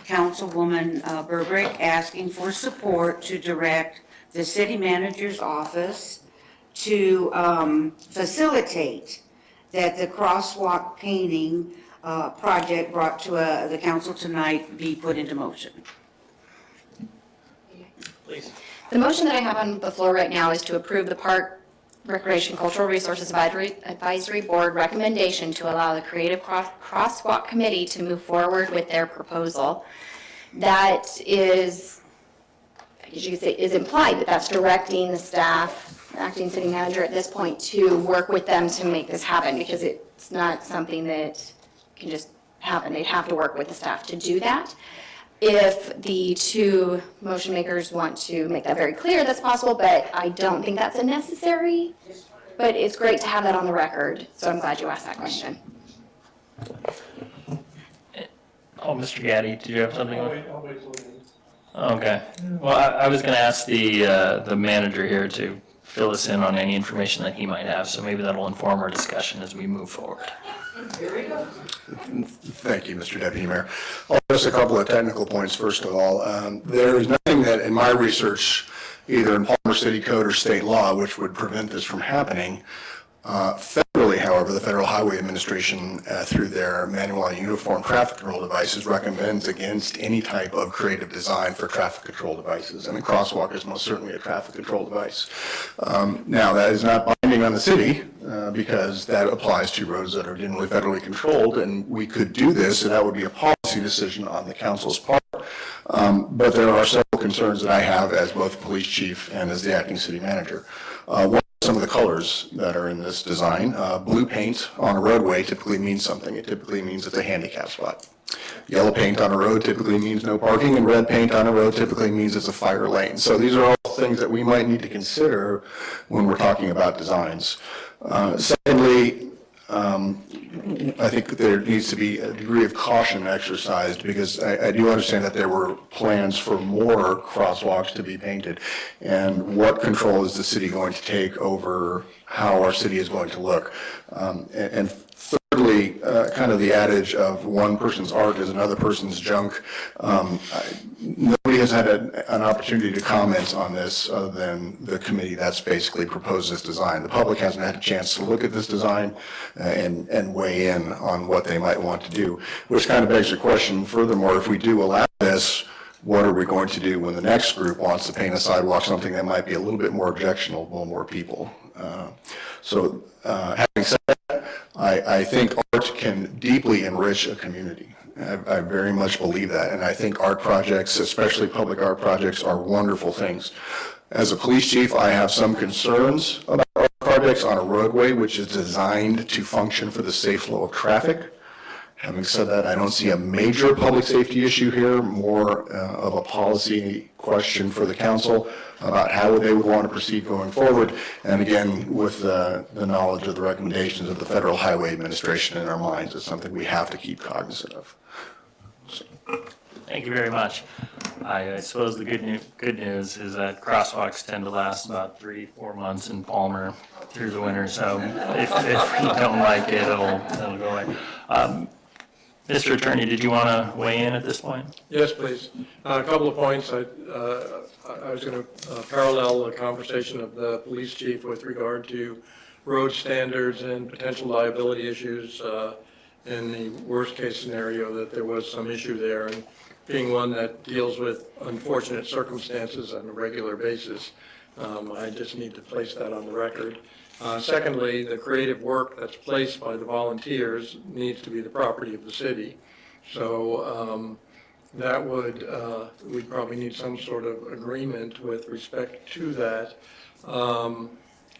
Councilwoman Burbrick asking for support to direct the city manager's office to facilitate that the crosswalk painting project brought to the council tonight be put into motion? Please. The motion that I have on the floor right now is to approve the Park Recreation Cultural Resources Advisory Board recommendation to allow the Creative Crosswalk Committee to move forward with their proposal. That is, as you could say, is implied that that's directing the staff, acting city manager at this point, to work with them to make this happen, because it's not something that can just happen. They'd have to work with the staff to do that. If the two motion makers want to make that very clear, that's possible, but I don't think that's a necessary. But it's great to have that on the record, so I'm glad you asked that question. Oh, Mr. Gaddy, did you have something? Okay. Well, I was going to ask the manager here to fill us in on any information that he might have, so maybe that'll inform our discussion as we move forward. Thank you, Mr. Deputy Mayor. Just a couple of technical points, first of all. There is nothing that in my research, either in Palmer City Code or state law, which would prevent this from happening. Federally, however, the Federal Highway Administration, through their manual on uniform traffic control devices, recommends against any type of creative design for traffic control devices, and a crosswalk is most certainly a traffic control device. Now, that is not binding on the city, because that applies to roads that are generally federally controlled, and we could do this, and that would be a policy decision on the council's part. But there are several concerns that I have as both police chief and as the acting city manager. One, some of the colors that are in this design. Blue paint on a roadway typically means something. It typically means it's a handicap spot. Yellow paint on a road typically means no parking, and red paint on a road typically means it's a fire lane. So these are all things that we might need to consider when we're talking about designs. Secondly, I think there needs to be a degree of caution exercised, because I do understand that there were plans for more crosswalks to be painted. And what control is the city going to take over how our city is going to look? And thirdly, kind of the adage of one person's art is another person's junk. Nobody has had an opportunity to comment on this other than the committee that's basically proposed this design. The public hasn't had a chance to look at this design and weigh in on what they might want to do, which kind of begs the question, furthermore, if we do allow this, what are we going to do when the next group wants to paint a sidewalk, something that might be a little bit more objectionable to more people? Having said that, I think art can deeply enrich a community. I very much believe that, and I think art projects, especially public art projects, are wonderful things. As a police chief, I have some concerns about art projects on a roadway which is designed to function for the safe flow of traffic. Having said that, I don't see a major public safety issue here, more of a policy question for the council about how they would want to proceed going forward. And again, with the knowledge of the recommendations of the Federal Highway Administration in our minds, it's something we have to keep cognizant of. So. Thank you very much. I suppose the good news is that crosswalks tend to last about 3-4 months in Palmer through the winter, so if you don't like it, it'll go away. Mr. Attorney, did you want to weigh in at this point? Yes, please. A couple of points. I was going to parallel the conversation of the police chief with regard to road standards and potential liability issues in the worst-case scenario that there was some issue there. And being one that deals with unfortunate circumstances on a regular basis, I just need to place that on the record. Secondly, the creative work that's placed by the volunteers needs to be the property of the city. So that would, we'd probably need some sort of agreement with respect to that,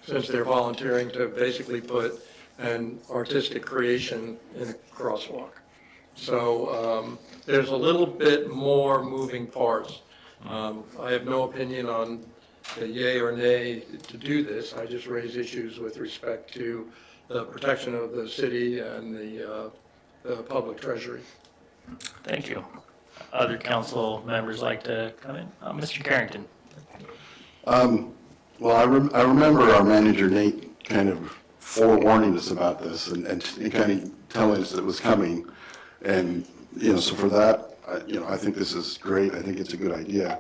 since they're volunteering to basically put an artistic creation in a crosswalk. So there's a little bit more moving parts. I have no opinion on the yay or nay to do this. I just raise issues with respect to the protection of the city and the public treasury. Thank you. Other council members like to come in? Mr. Carrington. Well, I remember our manager Nate kind of forewarning us about this and kind of telling us it was coming. And, so for that, I think this is great. I think it's a good idea.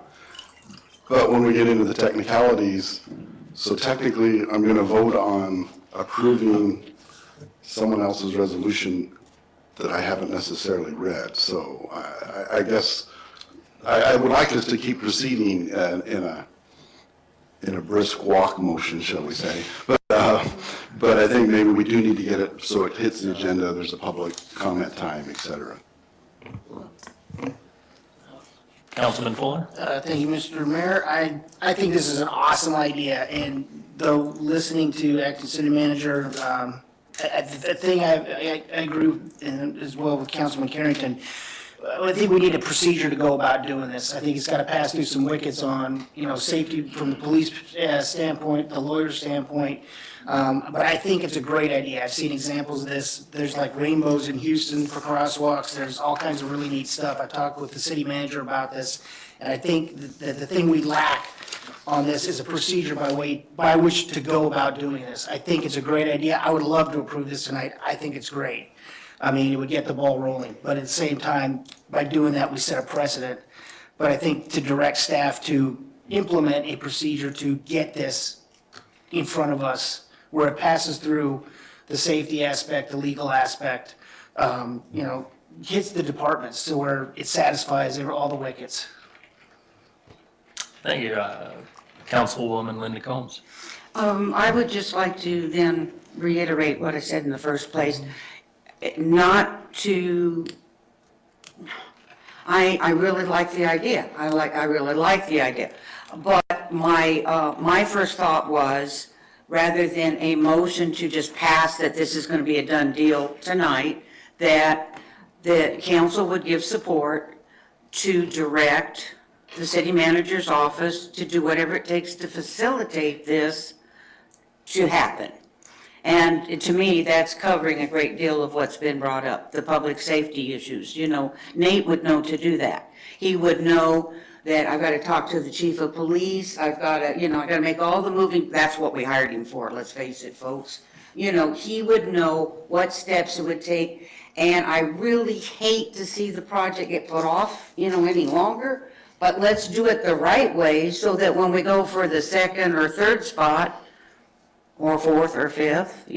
But when we get into the technicalities, so technically I'm going to vote on approving someone else's resolution that I haven't necessarily read. So I guess I would like us to keep proceeding in a brisk walk motion, shall we say. But I think maybe we do need to get it so it hits the agenda, there's a public comment time, et cetera. Councilman Fuller? Thank you, Mr. Mayor. I think this is an awesome idea, and though listening to acting city manager, the thing I agree with, and as well with Councilman Carrington, I think we need a procedure to go about doing this. I think it's got to pass through some wickets on, safety from the police standpoint, the lawyer standpoint. But I think it's a great idea. I've seen examples of this. There's like rainbows in Houston for crosswalks. There's all kinds of really neat stuff. I talked with the city manager about this, and I think that the thing we lack on this is a procedure by which to go about doing this. I think it's a great idea. I would love to approve this tonight. I think it's great. I mean, it would get the ball rolling, but at the same time, by doing that, we set a precedent. But I think to direct staff to implement a procedure to get this in front of us, where it passes through the safety aspect, the legal aspect, hits the departments, so where it satisfies all the wickets. Thank you. Councilwoman Linda Combs. I would just like to then reiterate what I said in the first place. Not to, I really like the idea. I really like the idea. But my first thought was, rather than a motion to just pass that this is going to be a done deal tonight, that the council would give support to direct the city manager's office to do whatever it takes to facilitate this to happen. And to me, that's covering a great deal of what's been brought up, the public safety issues. Nate would know to do that. He would know that I've got to talk to the chief of police. I've got to, I got to make all the moving, that's what we hired him for, let's face it, folks. He would know what steps it would take. And I really hate to see the project get put off, any longer. But let's do it the right way so that when we go for the second or third spot, or fourth or fifth,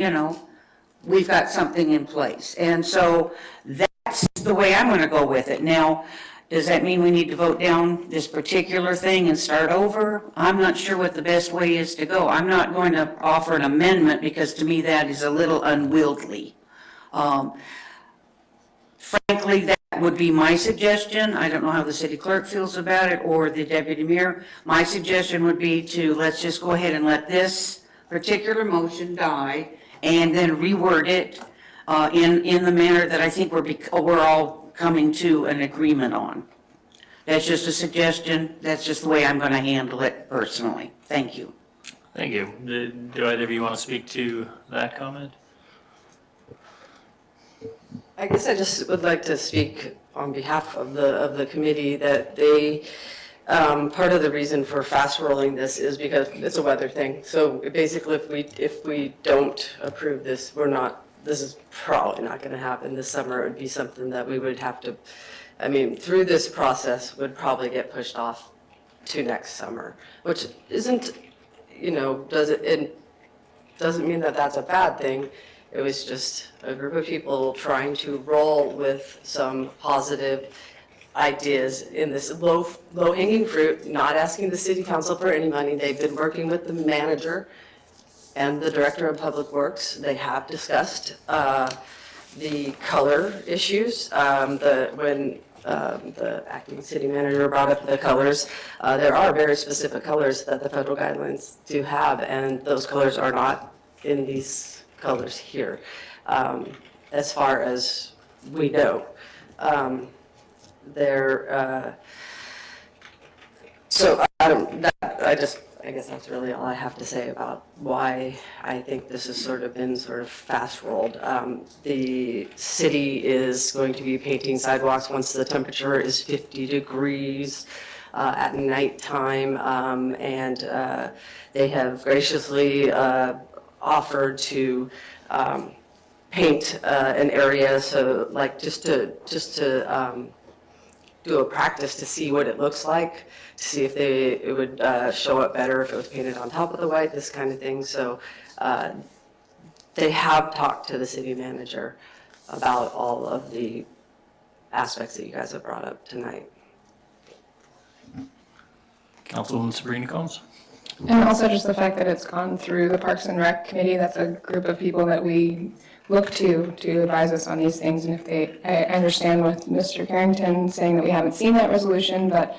we've got something in place. And so that's the way I'm going to go with it. Now, does that mean we need to vote down this particular thing and start over? I'm not sure what the best way is to go. I'm not going to offer an amendment because to me that is a little unwieldy. Frankly, that would be my suggestion. I don't know how the city clerk feels about it or the deputy mayor. My suggestion would be to let's just go ahead and let this particular motion die and then reword it in the manner that I think we're all coming to an agreement on. That's just a suggestion. That's just the way I'm going to handle it personally. Thank you. Thank you. Do either of you want to speak to that comment? I guess I just would like to speak on behalf of the committee that they, part of the reason for fast rolling this is because it's a weather thing. So basically, if we don't approve this, this is probably not going to happen this summer. It would be something that we would have to, through this process would probably get pushed off to next summer, which isn't, it doesn't mean that that's a bad thing. It was just a group of people trying to roll with some positive ideas in this low-hanging fruit, not asking the city council for any money. They've been working with the manager and the director of public works. They have discussed the color issues. When the acting city manager brought up the colors, there are very specific colors that the federal guidelines do have, and those colors are not in these colors here, as far as we know. So I guess that's really all I have to say about why I think this has been fast rolled. The city is going to be painting sidewalks once the temperature is 50 degrees at nighttime, and they have graciously offered to paint an area, so like just to do a practice to see what it looks like, to see if it would show up better if it was painted on top of the white, this kind of thing. So they have talked to the city manager about all of the aspects that you guys have brought up tonight. Councilwoman Sabrina Combs? And also just the fact that it's gone through the Parks and Rec Committee, that's a group of people that we look to advise us on these things. And I understand with Mr. Carrington saying that we haven't seen that resolution, but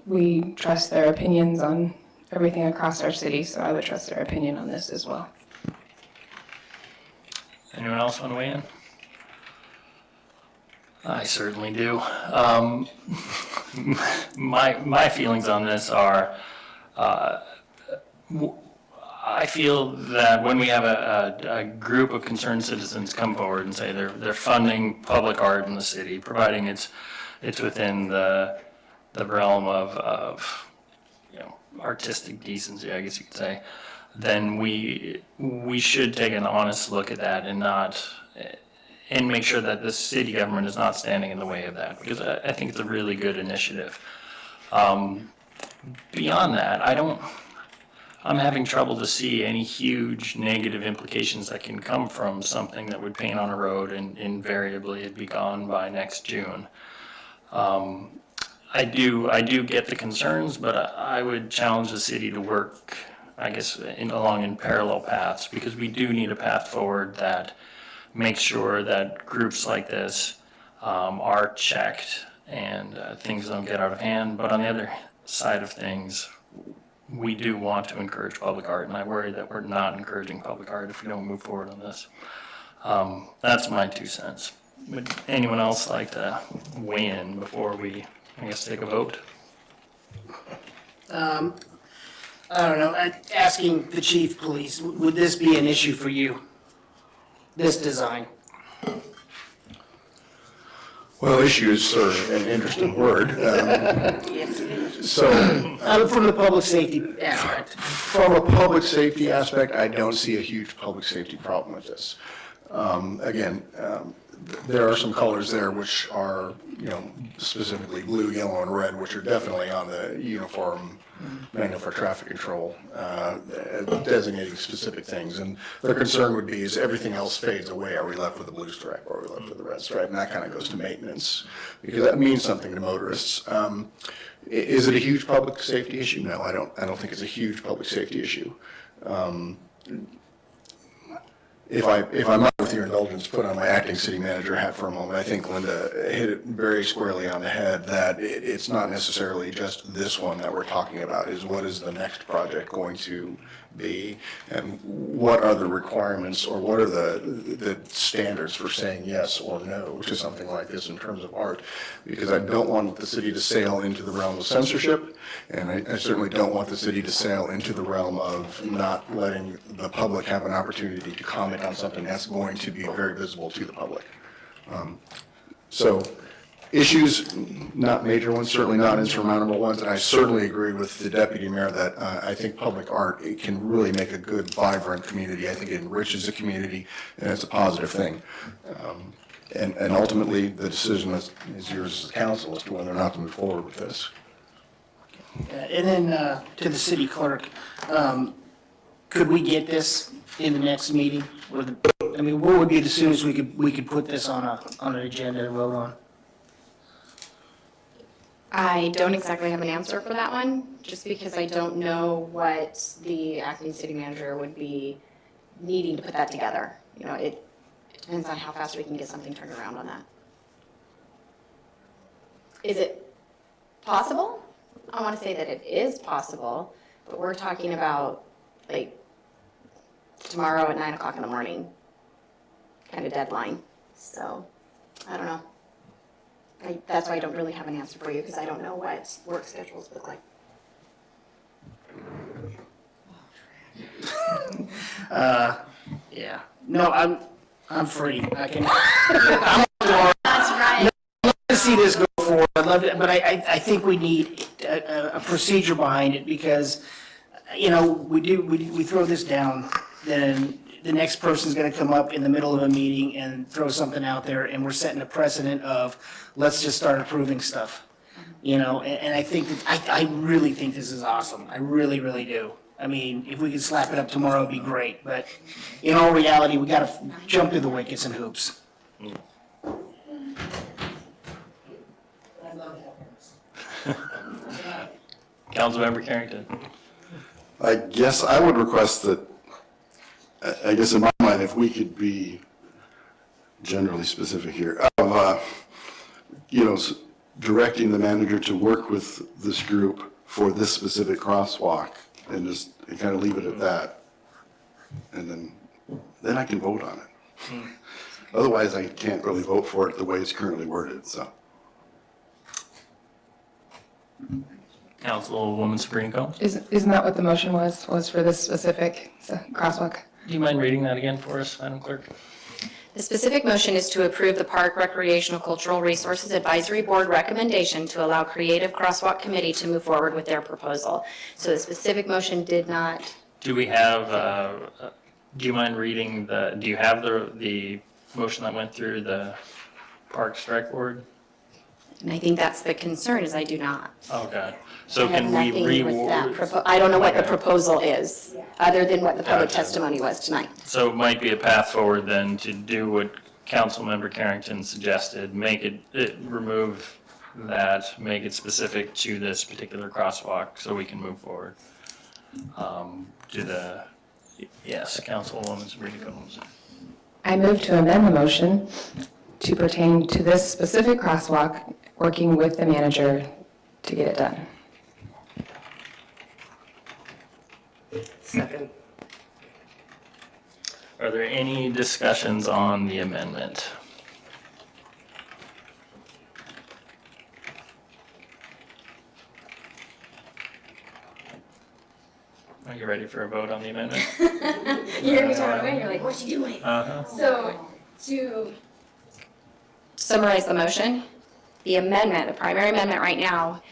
we trust their opinions on everything across our city, so I would trust their opinion on this as well. Anyone else want to weigh in? I certainly do. My feelings on this are, I feel that when we have a group of concerned citizens come forward and say they're funding public art in the city, providing it's within the realm of artistic decency, I guess you could say, then we should take an honest look at that and make sure that the city government is not standing in the way of that, because I think it's a really good initiative. Beyond that, I'm having trouble to see any huge negative implications that can come from something that would paint on a road and invariably it'd be gone by next June. I do get the concerns, but I would challenge the city to work, I guess, along in parallel paths, because we do need a path forward that makes sure that groups like this are checked and things don't get out of hand. But on the other side of things, we do want to encourage public art, and I worry that we're not encouraging public art if we don't move forward on this. That's my 2 cents. Would anyone else like to weigh in before we, I guess, take a vote? I don't know, asking the chief, please, would this be an issue for you, this design? Well, issues are an interesting word. So, From the public safety aspect. from a public safety aspect, I don't see a huge public safety problem with this. Again, there are some colors there which are, specifically blue, yellow, and red, which are definitely on the uniform manual for traffic control, designating specific things. And their concern would be, is everything else fades away? Are we left with the blue stripe, or are we left with the red stripe? And that kind of goes to maintenance, because that means something to motorists. Is it a huge public safety issue? No, I don't think it's a huge public safety issue. If I might, with your indulgence, put on my acting city manager hat for a moment, I think Linda hit it very squarely on the head, that it's not necessarily just this one that we're talking about, is what is the next project going to be, and what are the requirements, or what are the standards for saying yes or no to something like this in terms of art, because I don't want the city to sail into the realm of censorship, and I certainly don't want the city to sail into the realm of not letting the public have an opportunity to comment on something that's going to be very visible to the public. So Issues, not major ones, certainly not insurmountable ones, and I certainly agree with the deputy mayor that I think public art, it can really make a good, vibrant community. I think it enriches the community, and it's a positive thing. And ultimately, the decision is yours as council as to whether or not to move forward with this. And then to the city clerk, could we get this in the next meeting? I mean, what would be the soonest we could put this on an agenda to vote on? I don't exactly have an answer for that one, just because I don't know what the acting city manager would be needing to put that together. You know, it depends on how fast we can get something turned around on that. Is it possible? I want to say that it is possible, but we're talking about like tomorrow at 9 o'clock in the morning kind of deadline. So, I don't know. That's why I don't really have an answer for you, because I don't know what work schedules look like. Yeah. No, I'm free. I can. That's right. I'd love to see this go forward. I'd love to, but I think we need a procedure behind it, because, you know, we throw this down, then the next person's gonna come up in the middle of a meeting and throw something out there, and we're setting a precedent of, let's just start approving stuff. You know, and I think, I really think this is awesome. I really, really do. I mean, if we could slap it up tomorrow, it'd be great, but in all reality, we gotta jump through the wickets and hoops. Councilmember Carrington. I guess I would request that, I guess in my mind, if we could be generally specific here, of, you know, directing the manager to work with this group for this specific crosswalk, and just kind of leave it at that. And then I can vote on it. Otherwise, I can't really vote for it the way it's currently worded, so. Councilwoman Sabrina Combs. Isn't that what the motion was for this specific crosswalk? Do you mind reading that again for us, Madam Clerk? The specific motion is to approve the Park Recreational Cultural Resources Advisory Board recommendation to allow Creative Crosswalk Committee to move forward with their proposal. So the specific motion did not. Do we have, do you mind reading do you have the motion that went through the Parks Rec Board? And I think that's the concern, is I do not. Oh, God. So I have can we nothing with that reword? I don't know what the proposal is, other than what the public testimony was tonight. So it might be a path forward then to do what Councilmember Carrington suggested, make it remove that, make it specific to this particular crosswalk so we can move forward. Yes, Councilwoman Sabrina Combs. I move to amend the motion to pertain to this specific crosswalk, working with the manager to get it done. Second. Are there any discussions on the amendment? Are you ready for a vote on the amendment? You're gonna be talking away, you're like, what's she doing? Uh-huh. So, to summarize the motion, the amendment, the primary amendment right now,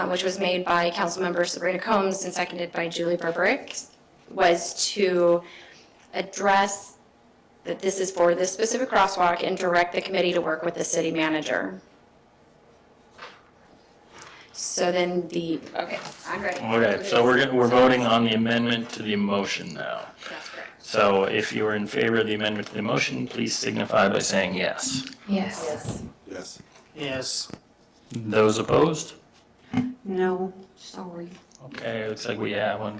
which was made by Councilmember Sabrina Combs and seconded by Julie Berberick, was to address that this is for this specific crosswalk and direct the committee to work with the city manager. So then okay, I'm ready. Okay, so we're voting on the amendment to the motion now. That's correct. So if you are in favor of the amendment to the motion, please signify by saying yes. Yes. Yes. Yes. Those opposed? No, sorry. Okay, it looks like we have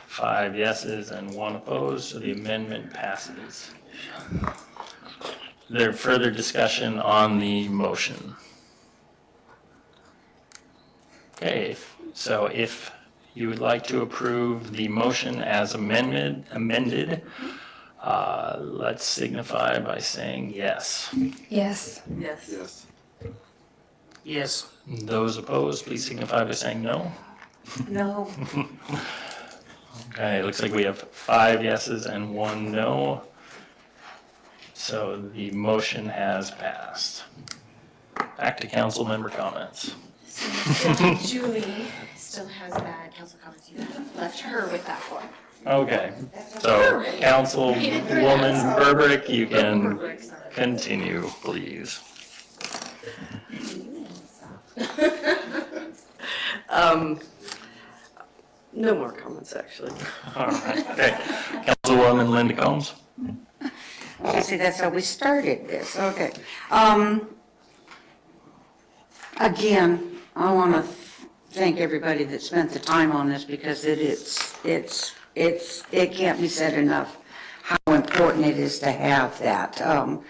5 yeses and 1 opposed, so the amendment passes. Is there further discussion on the motion? Okay, so if you would like to approve the motion as amended, let's signify by saying yes. Yes. Yes. Yes. Yes. Those opposed, please signify by saying no. No. Okay, it looks like we have 5 yeses and 1 no. So the motion has passed. back to council member comments. Julie still has that council comments. You left her with that one. Okay, so Councilwoman Burbrick, you can continue, please. No more comments, actually. All right, okay. Councilwoman Linda Combs. See, that's how we started this, okay. Again, I want to thank everybody that spent the time on this because it can't be said enough how important it is to have that, to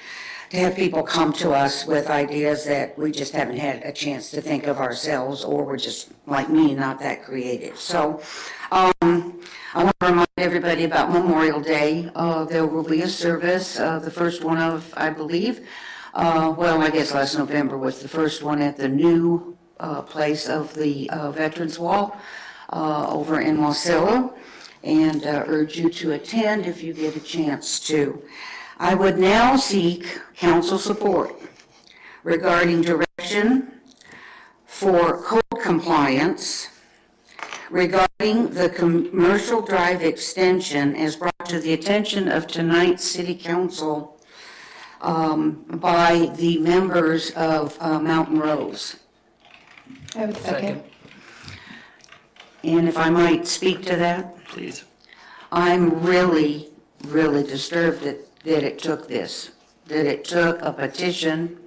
have people come to us with ideas that we just haven't had a chance to think of ourselves, or we're just, like me, not that creative. So I want to remind everybody about Memorial Day. There will be a service, the first one of, I believe, well, I guess last November was the first one at the new place of the Veterans Wall over in Wasilla, and urge you to attend if you get a chance to. I would now seek council support regarding direction for code compliance regarding the Commercial Drive extension as brought to the attention of tonight's city council by the members of Mountain Rose. I would second. And if I might speak to that? Please. I'm really, really disturbed that it took this, that it took a petition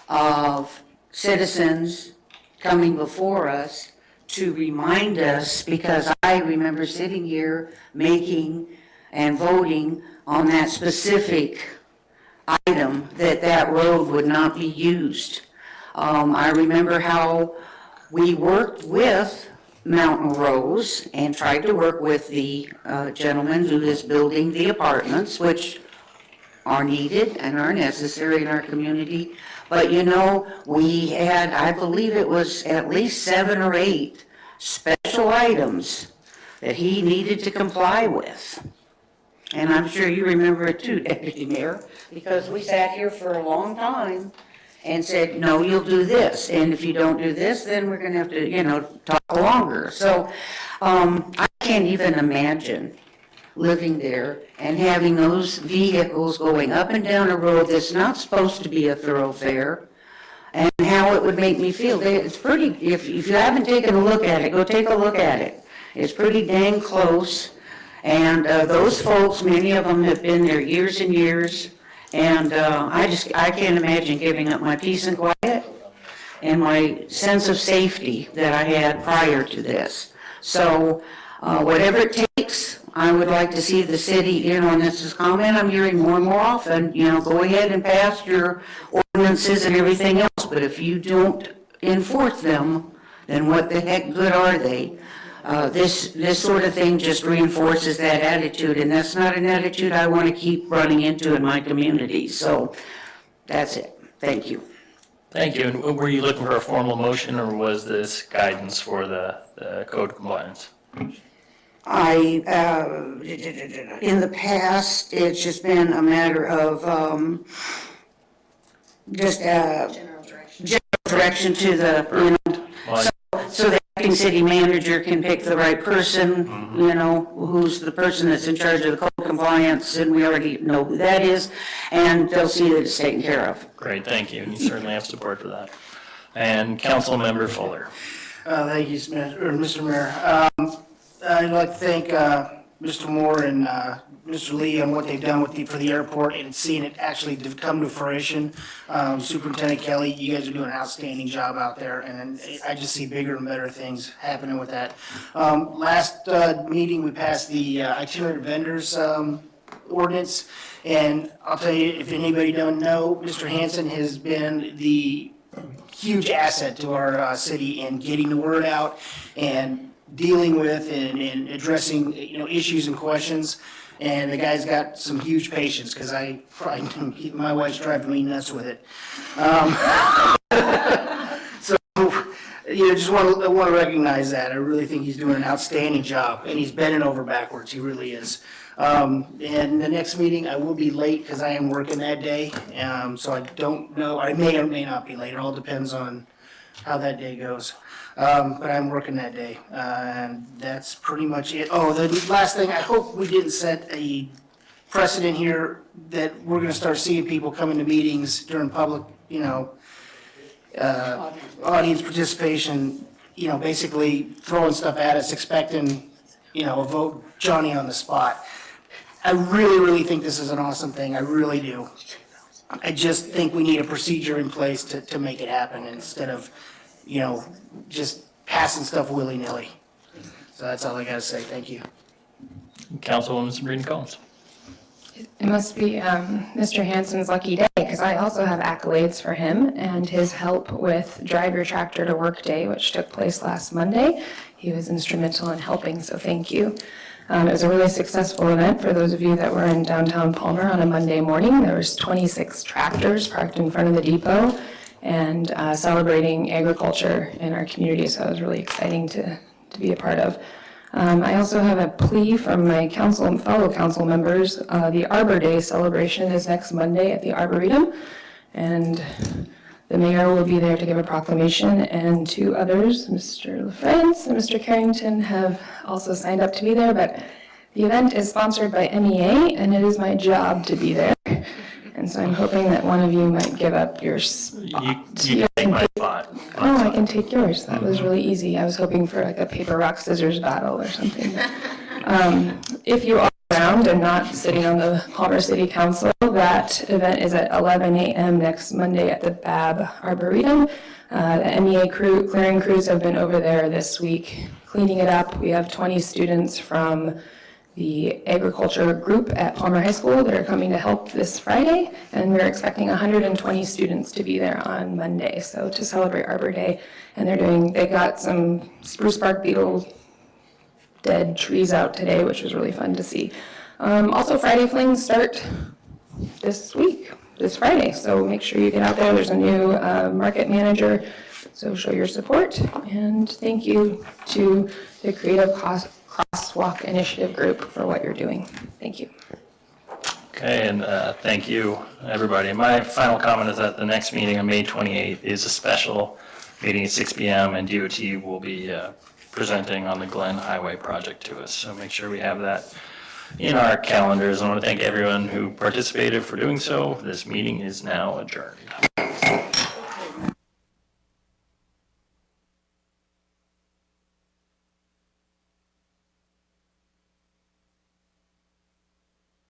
of citizens coming before us to remind us, because I remember sitting here making and voting on that specific item, that road would not be used. I remember how we worked with Mountain Rose and tried to work with the gentleman who is building the apartments, which are needed and are necessary in our community. But you know, we had, I believe it was at least 7 or 8 special items that he needed to comply with. And I'm sure you remember it too, Deputy Mayor, because we sat here for a long time and said, no, you'll do this. And if you don't do this, then we're going to have to, talk longer. So I can't even imagine living there and having those vehicles going up and down a road that's not supposed to be a thoroughfare, and how it would make me feel. It's pretty, if you haven't taken a look at it, go take a look at it. It's pretty dang close. And those folks, many of them have been there years and years. And I can't imagine giving up my peace and quiet and my sense of safety that I had prior to this. So whatever it takes, I would like to see the city in on this comment I'm hearing more and more often. Go ahead and pass your ordinances and everything else, but if you don't enforce them, then what the heck good are they? This sort of thing just reinforces that attitude, and that's not an attitude I want to keep running into in my community. So that's it. Thank you. Thank you. And were you looking for a formal motion, or was this guidance for the code compliance? In the past, it's just been a matter of just general direction to the, so the acting city manager can pick the right person, who's the person that's in charge of the code compliance, and we already know who that is, and they'll see that it's taken care of. Great, thank you. And you certainly have support for that. And Councilmember Fuller. Thank you, Mr. Mayor. I'd like to thank Mr. Moore and Mr. Lee on what they've done for the airport and seeing it actually come to fruition. Superintendent Kelly, you guys are doing an outstanding job out there, and I just see bigger and better things happening with that. Last meeting, we passed the itinerant vendors ordinance, and I'll tell you, if anybody don't know, Mr. Hanson has been the huge asset to our city in getting the word out and dealing with and addressing, issues and questions. And the guy's got some huge patience, because my wife's driving me nuts with it. So, just want to recognize that. I really think he's doing an outstanding job, and he's bending over backwards. He really is. And the next meeting, I will be late because I am working that day. So I don't know, I may or may not be late. It all depends on how that day goes. But I'm working that day. And that's pretty much it. Oh, the last thing, I hope we didn't set a precedent here that we're going to start seeing people coming to meetings during public, audience participation, basically throwing stuff at us, expecting, a vote Johnny on the spot. I really, really think this is an awesome thing. I really do. I just think we need a procedure in place to make it happen instead of, just passing stuff willy-nilly. So that's all I gotta say. Thank you. Councilwoman Sabrina Combs. It must be Mr. Hansen's lucky day, because I also have accolades for him and his help with Drive Your Tractor to Work Day, which took place last Monday. He was instrumental in helping, so thank you. It was a really successful event for those of you that were in downtown Palmer on a Monday morning. There was 26 tractors parked in front of the depot and celebrating agriculture in our community, so it was really exciting to be a part of. I also have a plea from my council and fellow council members. The Arbor Day celebration is next Monday at the Arboretum, and the mayor will be there to give a proclamation, and two others, Mr. LaFrance and Mr. Carrington, have also signed up to be there, but the event is sponsored by MEA, and it is my job to be there. And so I'm hoping that one of you might give up your spot. You can take my spot. Oh, I can take yours. That was really easy. I was hoping for like a paper, rock, scissors battle or something. If you are around and not sitting on the Palmer City Council, that event is at 11 a.m. next Monday at the BAB Arboretum. The MEA clearing crews have been over there this week cleaning it up. We have 20 students from the agriculture group at Palmer High School that are coming to help this Friday, and we're expecting 120 students to be there on Monday, so to celebrate Arbor Day. And they got some spruce bark beetle dead trees out today, which was really fun to see. Also, Friday flings start this Friday, so make sure you get out there. There's a new market manager, so show your support, and thank you to the Creative Crosswalk Initiative Group for what you're doing. Thank you. Okay, and thank you, everybody. My final comment is that the next meeting on May 28th is a special meeting at 6 p.m. and DOT will be presenting on the Glen Highway project to us. So make sure we have that in our calendars. I want to thank everyone who participated for doing so. This meeting is now adjourned.